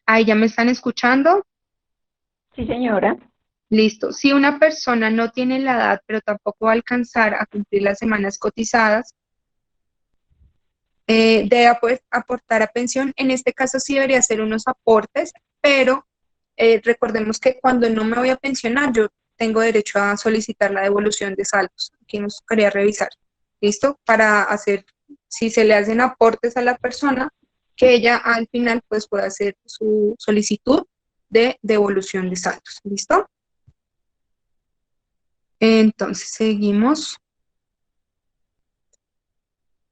Ahí ya me están escuchando. Sí, señora. Listo. Si una persona no tiene la edad, pero tampoco va a alcanzar a cumplir las semanas cotizadas, debe aportar a pensión. En este caso sí debería hacer unos aportes, pero recordemos que cuando no me voy a pensionar, yo tengo derecho a solicitar la devolución de saldos. Aquí nos tocaría revisar. ¿Listo? Para hacer, si se le hacen aportes a la persona, que ella al final pues pueda hacer su solicitud de devolución de saldos. ¿Listo? Entonces, seguimos.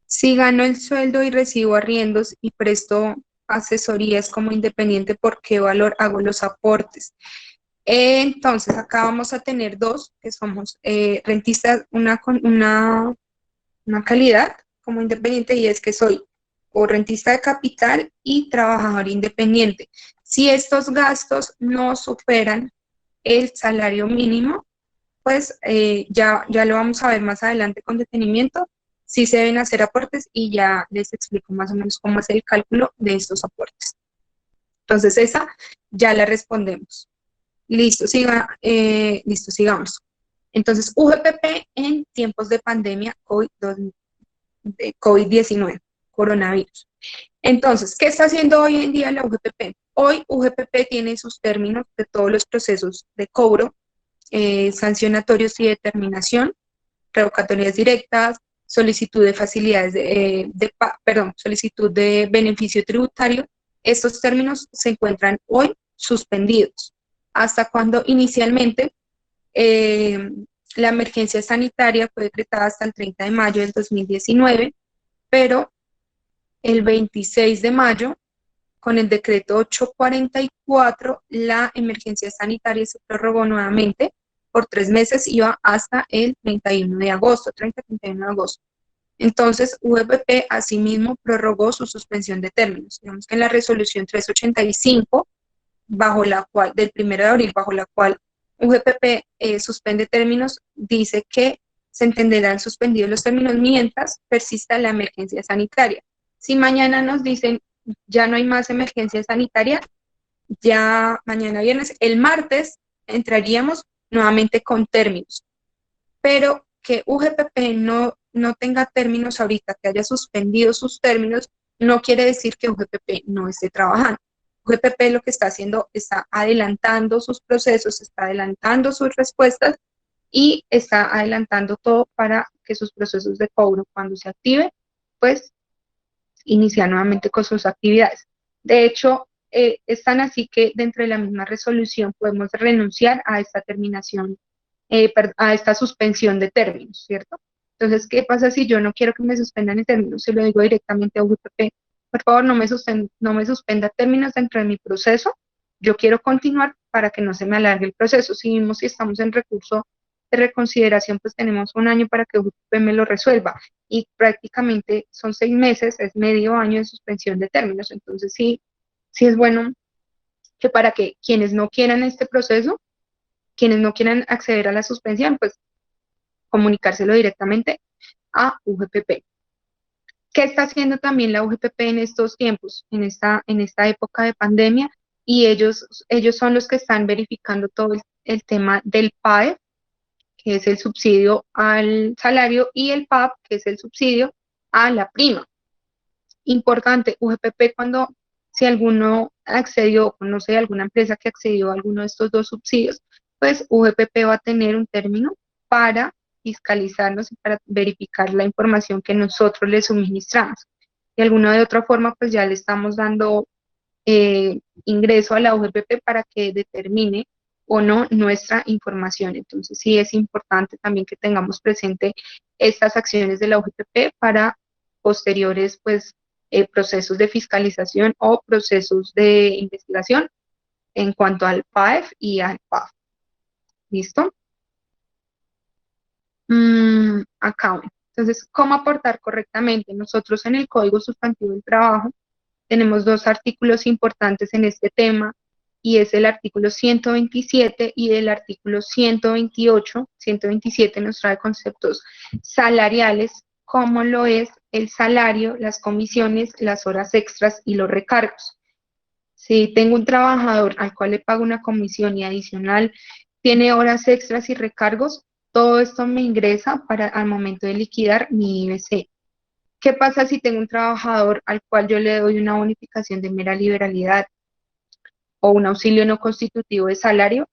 Si gano el sueldo y recibo arriendos y presto asesorías como independiente, ¿por qué valor hago los aportes? Entonces, acá vamos a tener dos, que somos rentistas, una calidad como independiente, y es que soy o rentista de capital y trabajador independiente. Si estos gastos no superan el salario mínimo, pues ya lo vamos a ver más adelante con detenimiento, si se deben hacer aportes y ya les explico más o menos cómo es el cálculo de estos aportes. Entonces esa ya la respondemos. Listo, listo, sigamos. Entonces, UGPP en tiempos de pandemia COVID-19, coronavirus. Entonces, ¿qué está haciendo hoy en día la UGPP? Hoy UGPP tiene sus términos de todos los procesos de cobro, sancionatorios y determinación, revocatorias directas, solicitud de facilidades, solicitud de beneficio tributario. Estos términos se encuentran hoy suspendidos, hasta cuando inicialmente la emergencia sanitaria fue decretada hasta el 30 de mayo del 2019, pero el 26 de mayo, con el decreto 844, la emergencia sanitaria se prorrogó nuevamente por 3 meses, iba hasta el 31 de agosto, 30-31 de agosto. Entonces, UGPP asimismo prorrogó su suspensión de términos. Digamos que en la resolución 385, del 1 de abril, bajo la cual UGPP suspende términos, dice que se entenderán suspendidos los términos mientras persista la emergencia sanitaria. Si mañana nos dicen ya no hay más emergencia sanitaria, ya mañana viernes, el martes entraríamos nuevamente con términos, pero que UGPP no tenga términos ahorita, que haya suspendido sus términos, no quiere decir que UGPP no esté trabajando. UGPP lo que está haciendo, está adelantando sus procesos, está adelantando sus respuestas y está adelantando todo para que sus procesos de cobro, cuando se active, pues iniciar nuevamente con sus actividades. De hecho, es tan así que dentro de la misma resolución podemos renunciar a esta terminación, a esta suspensión de términos, ¿cierto? Entonces, ¿qué pasa si yo no quiero que me suspendan el término? Se lo digo directamente a UGPP, por favor, no me suspenda términos dentro de mi proceso, yo quiero continuar para que no se me alargue el proceso. Si vimos si estamos en recurso de reconsideración, pues tenemos un año para que UGPP me lo resuelva y prácticamente son 6 meses, es medio año de suspensión de términos. Entonces sí es bueno que para que quienes no quieran este proceso, quienes no quieran acceder a la suspensión, pues comunicárselo directamente a UGPP. ¿Qué está haciendo también la UGPP en estos tiempos, en esta época de pandemia? Y ellos son los que están verificando todo el tema del PAE, que es el subsidio al salario, y el PAP, que es el subsidio a la prima. Importante, UGPP, si alguno accedió, no sé, alguna empresa que accedió a alguno de estos dos subsidios, pues UGPP va a tener un término para fiscalizarnos y para verificar la información que nosotros le suministramos. De alguna de otra forma, pues ya le estamos dando ingreso a la UGPP para que determine o no nuestra información. Entonces sí es importante también que tengamos presente estas acciones de la UGPP para posteriores pues procesos de fiscalización o procesos de investigación en cuanto al PAEF y al PAF. ¿Listo? Acá. Entonces, ¿cómo aportar correctamente? Nosotros en el Código Sustantivo del Trabajo tenemos dos artículos importantes en este tema, y es el artículo 127 y el artículo 128. 127 nos trae conceptos salariales, como lo es el salario, las comisiones, las horas extras y los recargos. Si tengo un trabajador al cual le pago una comisión y adicional tiene horas extras y recargos, todo esto me ingresa para al momento de liquidar mi IBC. ¿Qué pasa si tengo un trabajador al cual yo le doy una bonificación de mera liberalidad o un auxilio no constitutivo de salario?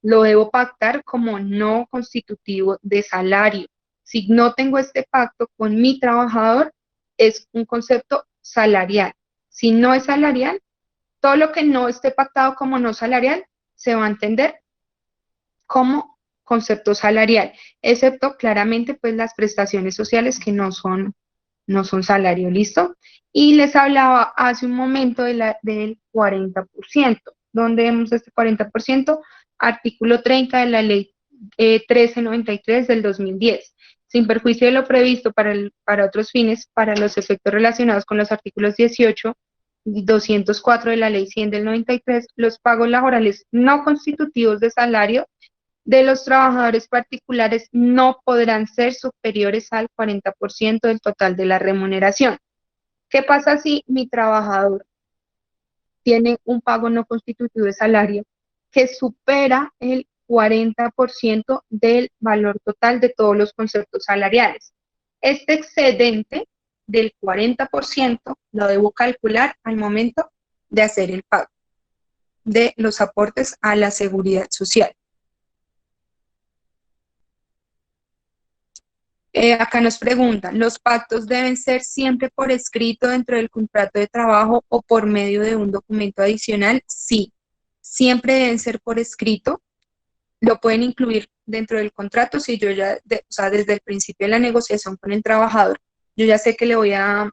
Lo debo pactar como no constitutivo de salario. Si no tengo este pacto con mi trabajador, es un concepto salarial. Si no es salarial, todo lo que no esté pactado como no salarial se va a entender como concepto salarial, excepto claramente pues las prestaciones sociales que no son salario, ¿listo? Y les hablaba hace un momento del 40%. ¿Dónde vemos este 40%? Artículo 30 de la ley 1393 del 2010. Sin perjuicio de lo previsto para otros fines, para los efectos relacionados con los artículos 18 y 204 de la ley 100 del 93, los pagos laborales no constitutivos de salario de los trabajadores particulares no podrán ser superiores al 40% del total de la remuneración. ¿Qué pasa si mi trabajador tiene un pago no constitutivo de salario que supera el 40% del valor total de todos los conceptos salariales? Este excedente del 40% lo debo calcular al momento de hacer el pago de los aportes a la seguridad social. Acá nos preguntan, ¿los pactos deben ser siempre por escrito dentro del contrato de trabajo o por medio de un documento adicional? Sí, siempre deben ser por escrito. Lo pueden incluir dentro del contrato si yo ya, o sea, desde el principio de la negociación con el trabajador, yo ya sé que le voy a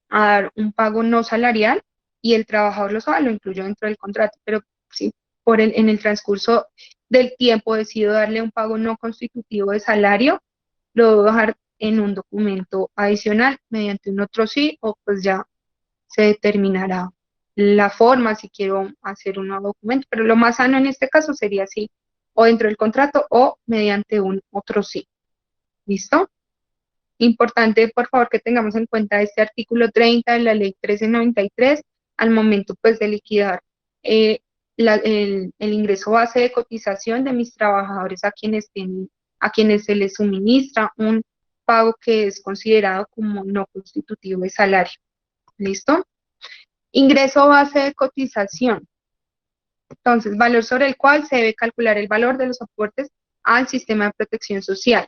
dar un pago no salarial y el trabajador lo sabe, lo incluyo dentro del contrato, pero si en el transcurso del tiempo decido darle un pago no constitutivo de salario, lo debo dejar en un documento adicional mediante un otro sí, o pues ya se determinará la forma si quiero hacer un nuevo documento, pero lo más sano en este caso sería así, o dentro del contrato o mediante un otro sí. ¿Listo? Importante, por favor, que tengamos en cuenta este artículo 30 de la ley 1393 al momento pues de liquidar eh, el ingreso base de cotización de mis trabajadores a quienes se les suministra un pago que es considerado como no constitutivo de salario. ¿Listo? Ingreso base de cotización. Entonces, valor sobre el cual se debe calcular el valor de los aportes al sistema de protección social.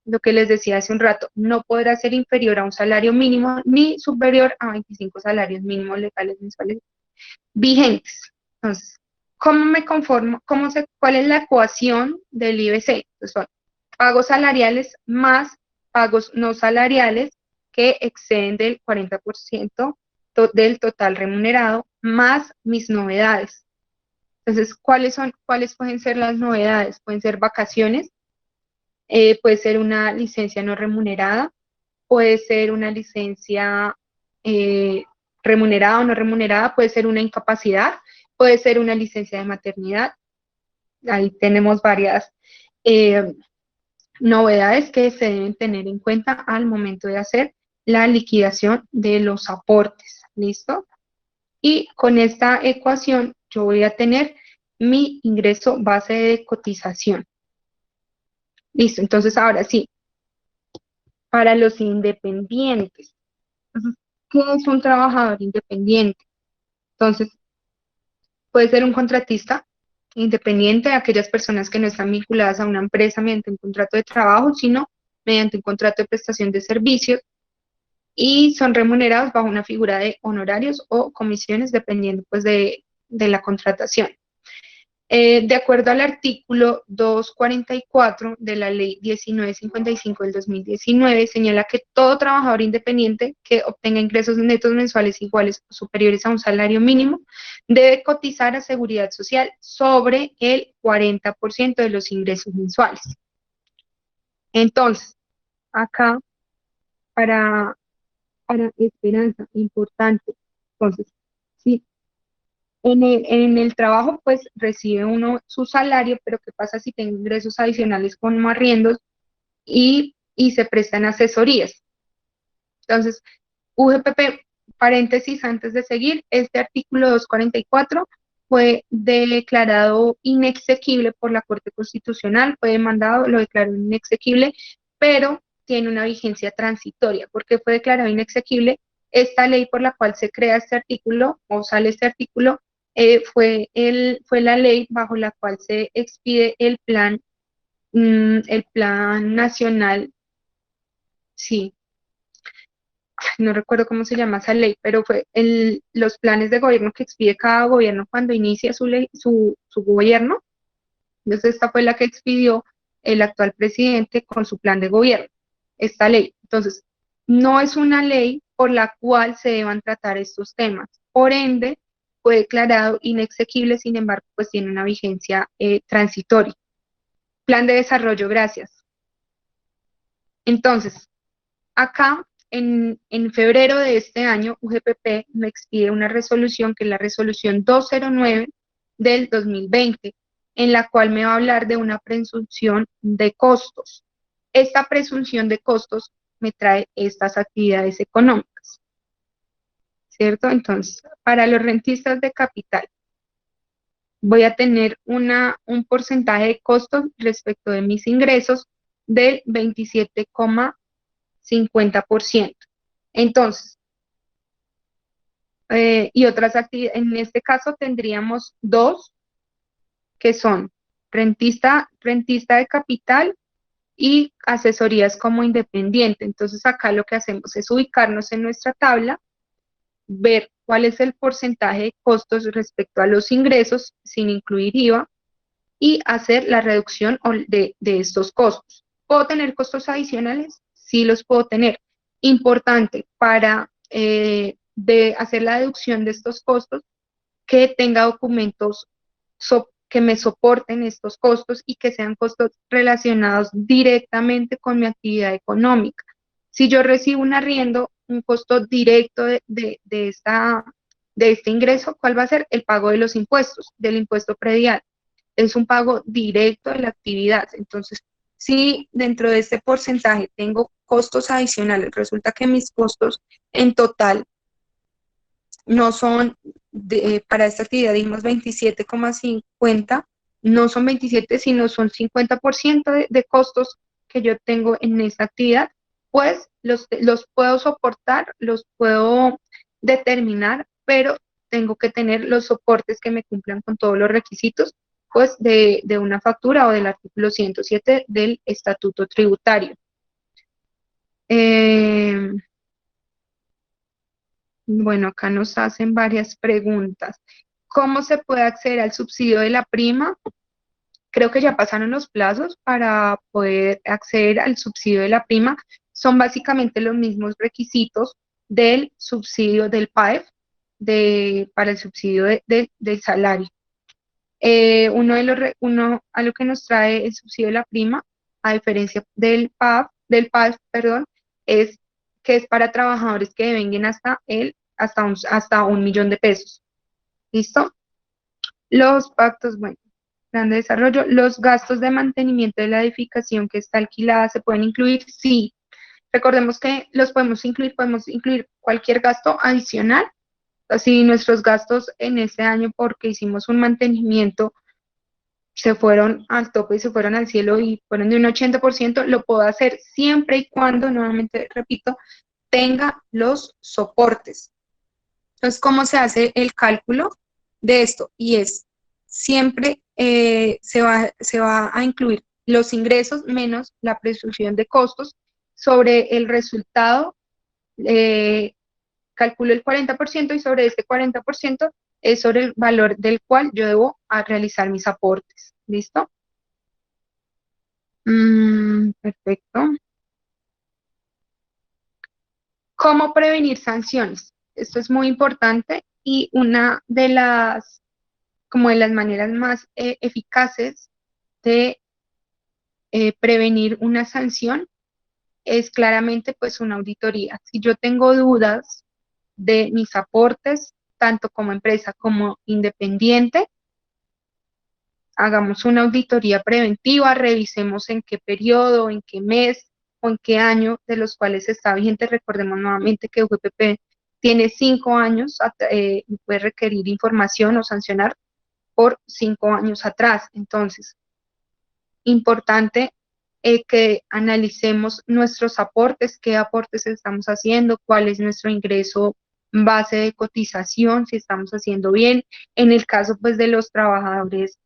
Lo que les decía hace un rato, no podrá ser inferior a un salario mínimo ni superior a 25 salarios mínimos legales mensuales vigentes. Entonces, ¿cómo me conformo? ¿Cuál es la ecuación del IBC? Pues son pagos salariales más pagos no salariales que exceden del 40% del total remunerado más mis novedades. Entonces, ¿cuáles pueden ser las novedades? Pueden ser vacaciones, puede ser una licencia no remunerada, puede ser una licencia eh, remunerada o no remunerada, puede ser una incapacidad, puede ser una licencia de maternidad. Ahí tenemos varias eh, novedades que se deben tener en cuenta al momento de hacer la liquidación de los aportes. ¿Listo? Y con esta ecuación yo voy a tener mi ingreso base de cotización. Listo, entonces ahora sí, para los independientes. Entonces, ¿qué es un trabajador independiente? Entonces, puede ser un contratista independiente de aquellas personas que no están vinculadas a una empresa mediante un contrato de trabajo, sino mediante un contrato de prestación de servicios y son remunerados bajo una figura de honorarios o comisiones dependiendo pues de la contratación. De acuerdo al artículo 244 de la ley 1955 del 2019, señala que todo trabajador independiente que obtenga ingresos netos mensuales iguales o superiores a un salario mínimo debe cotizar a Seguridad Social sobre el 40% de los ingresos mensuales. Entonces, acá, para Esperanza, importante. Entonces, sí, en el trabajo, pues recibe uno su salario, pero ¿qué pasa si tengo ingresos adicionales como arriendos y se prestan asesorías? Entonces, UGPP, paréntesis antes de seguir, este artículo 244 fue declarado inexequible por la Corte Constitucional, fue demandado, lo declaró inexequible, pero tiene una vigencia transitoria. ¿Por qué fue declarado inexequible? Esta ley por la cual se crea este artículo o sale este artículo fue la ley bajo la cual se expide el plan nacional, sí, no recuerdo cómo se llama esa ley, pero fue los planes de gobierno que expide cada gobierno cuando inicia su gobierno. Entonces, esta fue la que expidió el actual presidente con su plan de gobierno, esta ley. Entonces, no es una ley por la cual se deban tratar estos temas. Por ende, fue declarado inexequible, sin embargo, pues tiene una vigencia transitoria. Plan de desarrollo, gracias. Entonces, acá, en febrero de este año, UGPP me expide una resolución que es la resolución 209 del 2020, en la cual me va a hablar de una presunción de costos. Esta presunción de costos me trae estas actividades económicas, ¿cierto? Entonces, para los rentistas de capital, voy a tener un porcentaje de costos respecto de mis ingresos del 27,50%. Entonces, y otras actividades, en este caso tendríamos dos, que son rentista de capital y asesorías como independiente. Entonces, acá lo que hacemos es ubicarnos en nuestra tabla, ver cuál es el porcentaje de costos respecto a los ingresos sin incluir IVA y hacer la reducción de estos costos. ¿Puedo tener costos adicionales? Sí los puedo tener. Importante para de hacer la deducción de estos costos, que tenga documentos que me soporten estos costos y que sean costos relacionados directamente con mi actividad económica. Si yo recibo un arriendo, un costo directo de este ingreso, ¿cuál va a ser? El pago de los impuestos, del impuesto predial. Es un pago directo de la actividad. Entonces, si dentro de este porcentaje tengo costos adicionales, resulta que mis costos en total no son, para esta actividad dijimos 27,50, no son 27, sino son 50% de costos que yo tengo en esta actividad, pues los puedo soportar, los puedo determinar, pero tengo que tener los soportes que me cumplan con todos los requisitos, pues de una factura o del artículo 107 del Estatuto Tributario. Bueno, acá nos hacen varias preguntas. ¿Cómo se puede acceder al subsidio de la prima? Creo que ya pasaron los plazos para poder acceder al subsidio de la prima. Son básicamente los mismos requisitos del subsidio del PAEF para el subsidio del salario. A lo que nos trae el subsidio de la prima, a diferencia del PAEF, perdón, es que es para trabajadores que devenguen hasta 1 millón de pesos. ¿Listo? Los pactos, bueno, plan de desarrollo, los gastos de mantenimiento de la edificación que está alquilada se pueden incluir, sí. Recordemos que los podemos incluir cualquier gasto adicional. Si nuestros gastos en este año, porque hicimos un mantenimiento, se fueron al tope y se fueron al cielo y fueron de un 80%, lo puedo hacer siempre y cuando, nuevamente repito, tenga los soportes. Entonces, ¿cómo se hace el cálculo de esto? Y es, siempre se va a incluir los ingresos menos la presunción de costos sobre el resultado, calculo el 40% y sobre este 40% es sobre el valor del cual yo debo realizar mis aportes. ¿Listo? Perfecto. ¿Cómo prevenir sanciones? Esto es muy importante y una de las maneras más eficaces de prevenir una sanción es claramente pues una auditoría. Si yo tengo dudas de mis aportes, tanto como empresa como independiente, hagamos una auditoría preventiva, revisemos en qué periodo, en qué mes o en qué año de los cuales está vigente. Recordemos nuevamente que UGPP tiene 5 años y puede requerir información o sancionar por 5 años atrás. Entonces, importante que analicemos nuestros aportes, qué aportes estamos haciendo, cuál es nuestro ingreso base de cotización, si estamos haciendo bien. En el caso pues de los trabajadores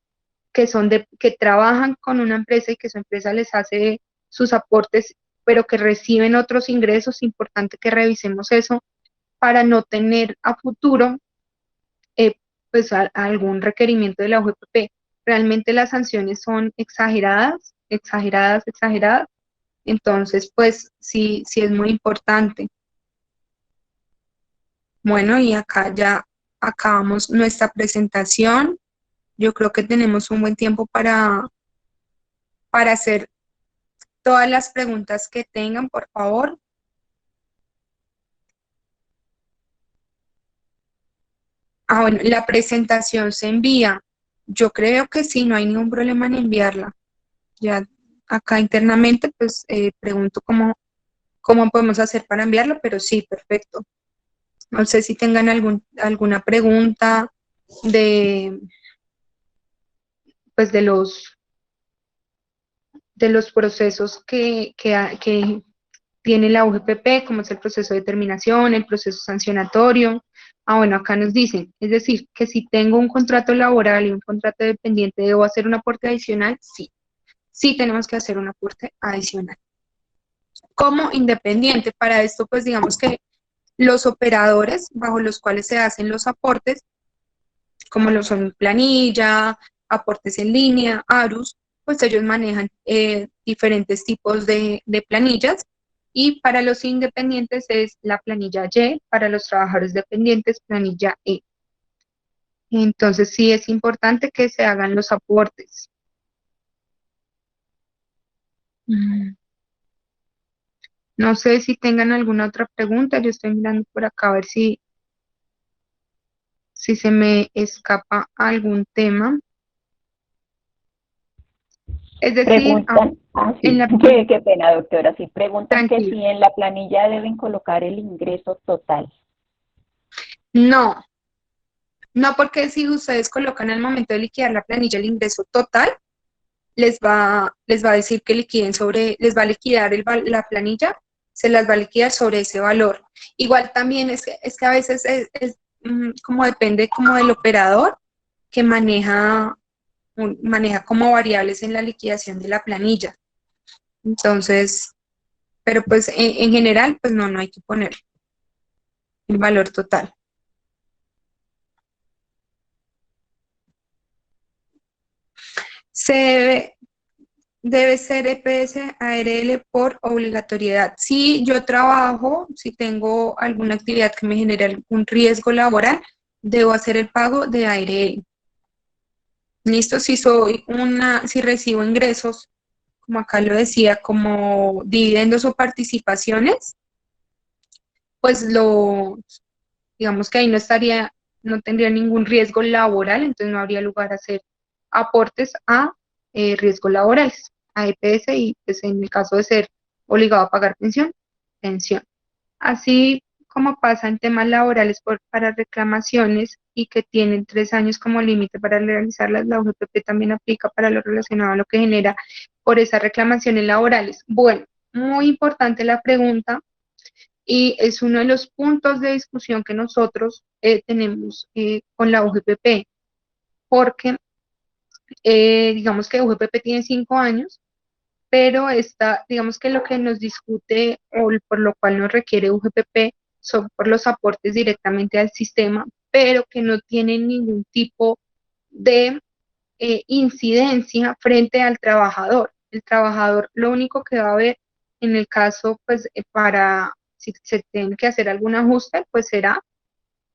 que trabajan con una empresa y que su empresa les hace sus aportes, pero que reciben otros ingresos, importante que revisemos eso para no tener a futuro eh, pues algún requerimiento de la UGPP. Realmente las sanciones son exageradas, exageradas, exageradas. Entonces, pues sí, sí es muy importante. Bueno, y acá ya acabamos nuestra presentación. Yo creo que tenemos un buen tiempo para hacer todas las preguntas que tengan, por favor. Bueno, la presentación se envía. Yo creo que sí, no hay ningún problema en enviarla. Ya acá internamente, pues pregunto cómo podemos hacer para enviarlo, pero sí, perfecto. No sé si tengan alguna pregunta de, pues de los procesos que tiene la UGPP, como es el proceso de determinación, el proceso sancionatorio. Bueno, acá nos dicen, es decir, que si tengo un contrato laboral y un contrato dependiente, ¿debo hacer un aporte adicional? Sí, sí tenemos que hacer un aporte adicional. Como independiente, para esto, pues digamos que los operadores bajo los cuales se hacen los aportes, como lo son planilla, aportes en línea, ARUS, pues ellos manejan diferentes tipos de planillas, y para los independientes es la planilla Y, para los trabajadores dependientes planilla E. Entonces sí es importante que se hagan los aportes. No sé si tengan alguna otra pregunta, yo estoy mirando por acá a ver si se me escapa algún tema. Es decir, Preguntan, en sí, la... qué pena, doctora, sí, preguntan que Tranquilo. si en la planilla deben colocar el ingreso total. No, no, porque si ustedes colocan al momento de liquidar la planilla el ingreso total, les va a decir que liquiden les va a liquidar la planilla, se las va a liquidar sobre ese valor. Igual también es que a veces como depende como del operador que maneja como variables en la liquidación de la planilla. Entonces, pero pues en general, pues no hay que poner el valor total. Se debe ser EPS ARL por obligatoriedad. Si yo trabajo, si tengo alguna actividad que me genere algún riesgo laboral, debo hacer el pago de ARL. Listo, si recibo ingresos, como acá lo decía, como dividendos o participaciones, pues digamos que ahí no tendría ningún riesgo laboral, entonces no habría lugar a hacer aportes a riesgos laborales, a EPS, y pues en el caso de ser obligado a pagar pensión, pensión. Así como pasa en temas laborales para reclamaciones y que tienen 3 años como límite para realizarlas, la UGPP también aplica para lo relacionado a lo que genera por esas reclamaciones laborales. Bueno, muy importante la pregunta, y es uno de los puntos de discusión que nosotros tenemos con la UGPP, porque digamos que UGPP tiene 5 años, pero digamos que lo que nos discute o por lo cual nos requiere UGPP son por los aportes directamente al sistema, pero que no tienen ningún tipo de incidencia frente al trabajador. El trabajador lo único que va a ver en el caso, pues si se tiene que hacer algún ajuste, pues será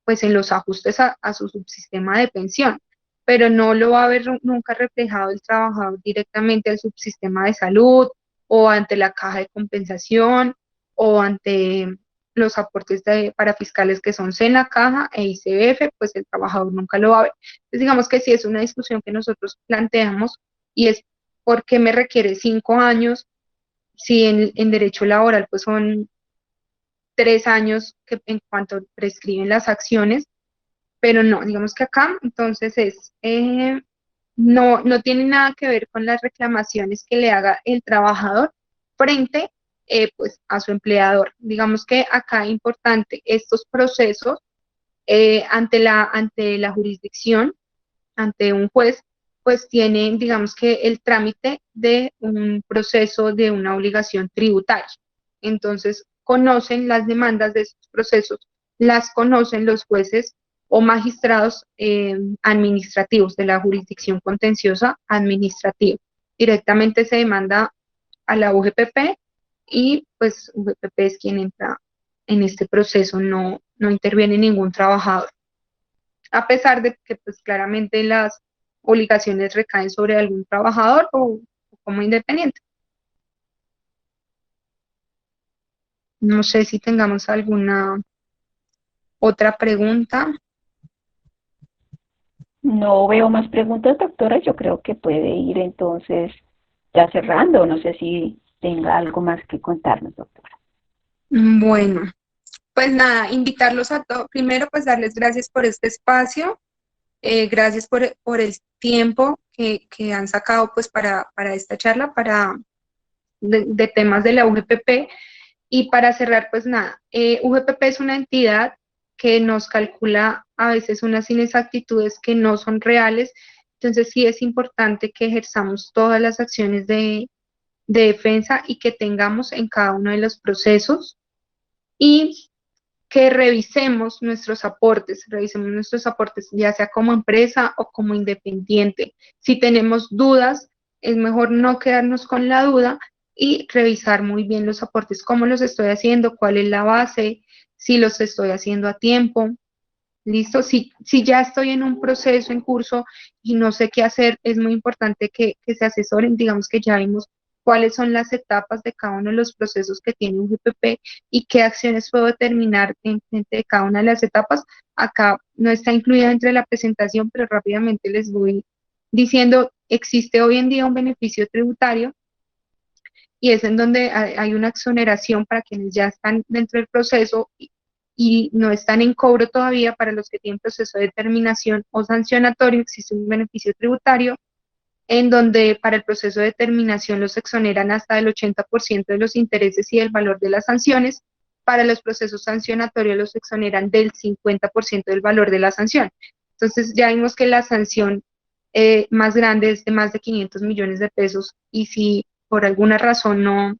pues en los ajustes a su subsistema de pensión, pero no lo va a ver nunca reflejado el trabajador directamente al subsistema de salud o ante la caja de compensación o ante los aportes para fiscales que son SENA, Caja e ICBF, pues el trabajador nunca lo va a ver. Entonces, digamos que sí es una discusión que nosotros planteamos y es por qué me requiere 5 años si en derecho laboral pues son 3 años que en cuanto prescriben las acciones, pero no, digamos que acá entonces no tiene nada que ver con las reclamaciones que le haga el trabajador frente pues a su empleador. Digamos que acá es importante estos procesos ante la jurisdicción, ante un juez, pues tienen, digamos que el trámite de un proceso de una obligación tributaria. Entonces, conocen las demandas de estos procesos, las conocen los jueces o magistrados administrativos de la jurisdicción contenciosa administrativa. Directamente se demanda a la UGPP y pues UGPP es quien entra en este proceso, no interviene ningún trabajador, a pesar de que pues claramente las obligaciones recaen sobre algún trabajador o como independiente. No sé si tengamos alguna otra pregunta. No veo más preguntas, doctora. Yo creo que puede ir entonces ya cerrando. No sé si tenga algo más que contarnos, doctora. Bueno, pues nada, invitarlos a todos. Primero, pues darles gracias por este espacio. Gracias por el tiempo que han sacado pues para esta charla, de temas de la UGPP. Y para cerrar, pues nada, UGPP es una entidad que nos calcula a veces unas inexactitudes que no son reales, entonces sí es importante que ejerzamos todas las acciones de defensa y que tengamos en cada uno de los procesos y que revisemos nuestros aportes, ya sea como empresa o como independiente. Si tenemos dudas, es mejor no quedarnos con la duda y revisar muy bien los aportes, cómo los estoy haciendo, cuál es la base, si los estoy haciendo a tiempo. ¿Listo? Si ya estoy en un proceso en curso y no sé qué hacer, es muy importante que se asesoren. Digamos que ya vimos cuáles son las etapas de cada uno de los procesos que tiene un GPP y qué acciones puedo determinar en frente de cada una de las etapas. Acá no está incluida entre la presentación, pero rápidamente les voy diciendo, existe hoy en día un beneficio tributario y es en donde hay una exoneración para quienes ya están dentro del proceso y no están en cobro todavía. Para los que tienen proceso de determinación o sancionatorio, existe un beneficio tributario en donde para el proceso de determinación los exoneran hasta el 80% de los intereses y del valor de las sanciones. Para los procesos sancionatorios los exoneran del 50% del valor de la sanción. Entonces ya vimos que la sanción más grande es de más de 500 millones de pesos y si por alguna razón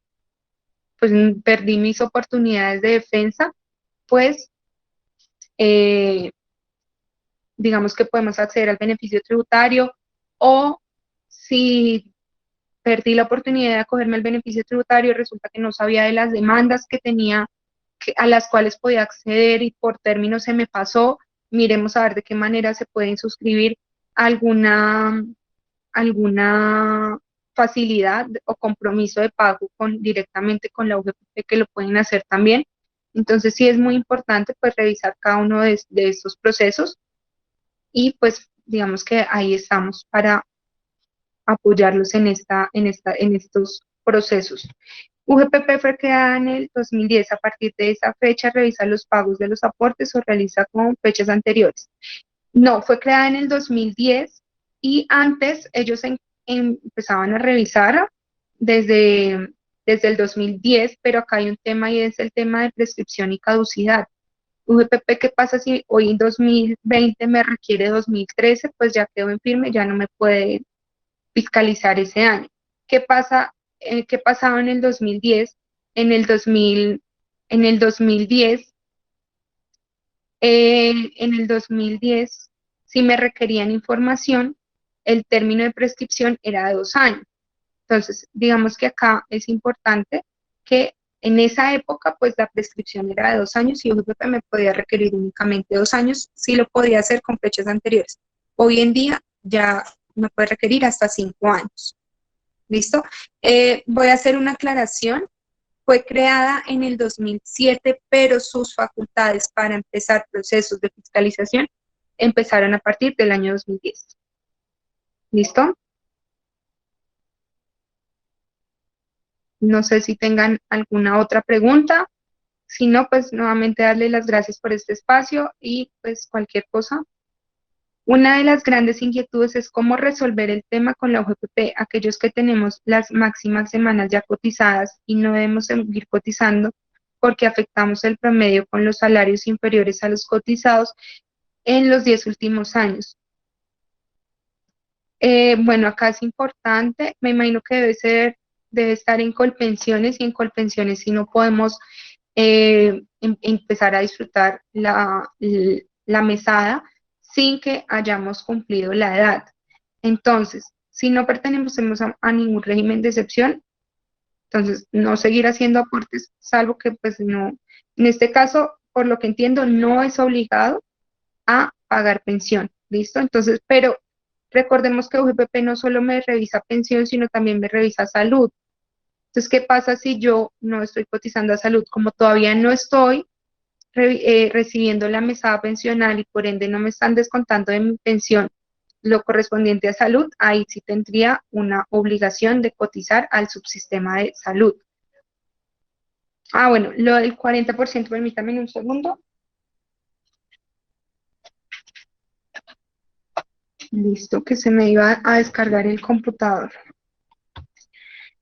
pues perdí mis oportunidades de defensa, pues digamos que podemos acceder al beneficio tributario o si perdí la oportunidad de acogerme al beneficio tributario, resulta que no sabía de las demandas que tenía, a las cuales podía acceder y por términos se me pasó, miremos a ver de qué manera se pueden suscribir alguna facilidad o compromiso de pago directamente con la UGPP, que lo pueden hacer también. Entonces sí es muy importante pues revisar cada uno de estos procesos y pues digamos que ahí estamos para apoyarlos en estos procesos. UGPP fue creada en el 2010. A partir de esa fecha revisa los pagos de los aportes o realiza con fechas anteriores. No, fue creada en el 2010 y antes ellos empezaban a revisar desde, desde el 2010, pero acá hay un tema y es el tema de prescripción y caducidad. UGPP, ¿qué pasa si hoy en 2020 me requiere 2013? Pues ya quedó en firme, ya no me puede fiscalizar ese año. ¿Qué pasa? ¿Qué pasaba en el 2010? En el 2010, en el 2010, si me requerían información, el término de prescripción era de 2 años. Entonces, digamos que acá es importante que en esa época, pues la prescripción era de 2 años y UGPP me podía requerir únicamente 2 años, si lo podía hacer con fechas anteriores. Hoy en día ya me puede requerir hasta 5 años. ¿Listo? Voy a hacer una aclaración Fue creada en el 2007, pero sus facultades para empezar procesos de fiscalización empezaron a partir del año 2010. ¿Listo? No sé si tengan alguna otra pregunta. Si no, pues nuevamente darle las gracias por este espacio y pues cualquier cosa. Una de las grandes inquietudes es cómo resolver el tema con la UGPP, aquellos que tenemos las máximas semanas ya cotizadas y no debemos seguir cotizando porque afectamos el promedio con los salarios inferiores a los cotizados en los 10 últimos años. Bueno, acá es importante, me imagino que debe estar en Colpensiones, y en Colpensiones si no podemos empezar a disfrutar la mesada sin que hayamos cumplido la edad. Entonces, si no pertenecemos a ningún régimen de excepción, entonces no seguir haciendo aportes, salvo que pues no, en este caso, por lo que entiendo, no es obligado a pagar pensión, ¿listo? Entonces, pero recordemos que UGPP no solo me revisa pensión, sino también me revisa salud. Entonces, ¿qué pasa si yo no estoy cotizando a salud? Como todavía no estoy recibiendo la mesada pensional y por ende no me están descontando de mi pensión lo correspondiente a salud, ahí sí tendría una obligación de cotizar al subsistema de salud. Ah, bueno, lo del 40%, permítame un segundo. Listo, que se me iba a descargar el computador.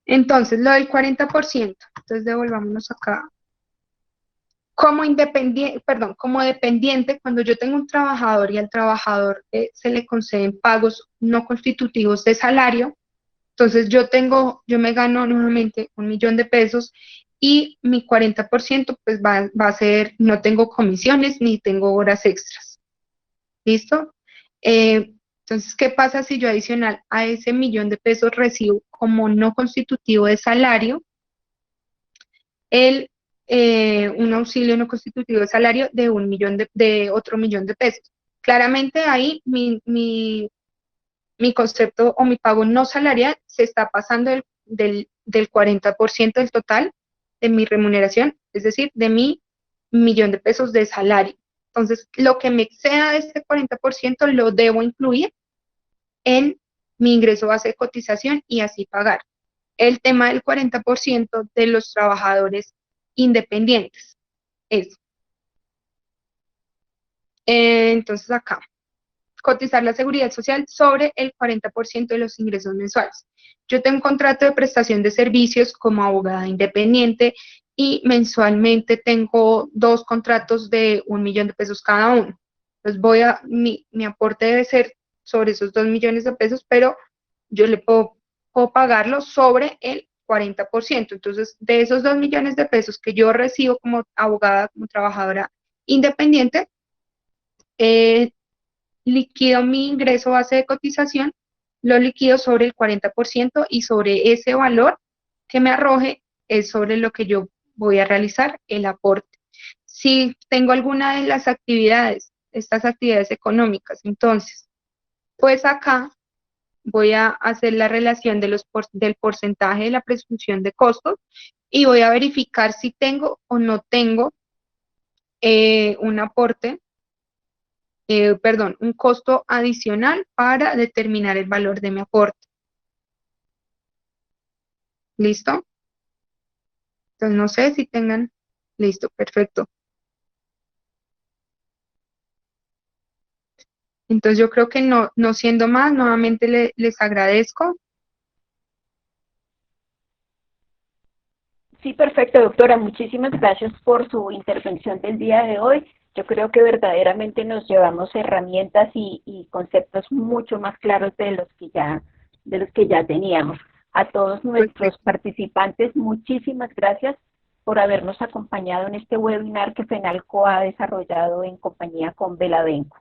Entonces, lo del 40%, entonces devolvámonos acá. Como independiente, perdón, como dependiente, cuando yo tengo un trabajador y al trabajador se le conceden pagos no constitutivos de salario, entonces yo me gano nuevamente 1.000.000 de pesos y mi 40% pues va a ser, no tengo comisiones ni tengo horas extras. ¿Listo? Entonces, ¿qué pasa si yo adicional a ese 1.000.000 de pesos recibo como no constitutivo de salario un auxilio no constitutivo de salario de de otro 1.000.000 de pesos? Claramente ahí mi concepto o mi pago no salarial se está pasando del 40% del total de mi remuneración, es decir, de mi 1.000.000 de pesos de salario. Entonces, lo que me exceda de este 40% lo debo incluir en mi ingreso base de cotización y así pagar. El tema del 40% de los trabajadores independientes. Eso. Entonces acá, cotizar la seguridad social sobre el 40% de los ingresos mensuales. Yo tengo un contrato de prestación de servicios como abogada independiente y mensualmente tengo 2 contratos de 1.000.000 de pesos cada uno. Entonces mi aporte debe ser sobre esos 2.000.000 de pesos, pero yo le puedo pagarlo sobre el 40%. Entonces, de esos 2.000.000 de pesos que yo recibo como abogada, como trabajadora independiente, liquido mi ingreso base de cotización, lo liquido sobre el 40% y sobre ese valor que me arroje es sobre lo que yo voy a realizar el aporte. Si tengo alguna de las actividades, estas actividades económicas, entonces, pues acá voy a hacer la relación del porcentaje de la presunción de costos y voy a verificar si tengo o no tengo un aporte, perdón, un costo adicional para determinar el valor de mi aporte. ¿Listo? Entonces no sé si tengan, listo, perfecto. Entonces yo creo que no siendo más, nuevamente les agradezco. Sí, perfecto, doctora. Muchísimas gracias por su intervención del día de hoy. Yo creo que verdaderamente nos llevamos herramientas y conceptos mucho más claros de los que ya teníamos. A todos nuestros Perfecto. participantes, muchísimas gracias por habernos acompañado en este webinar que FENALCO ha desarrollado en compañía con Belavenco.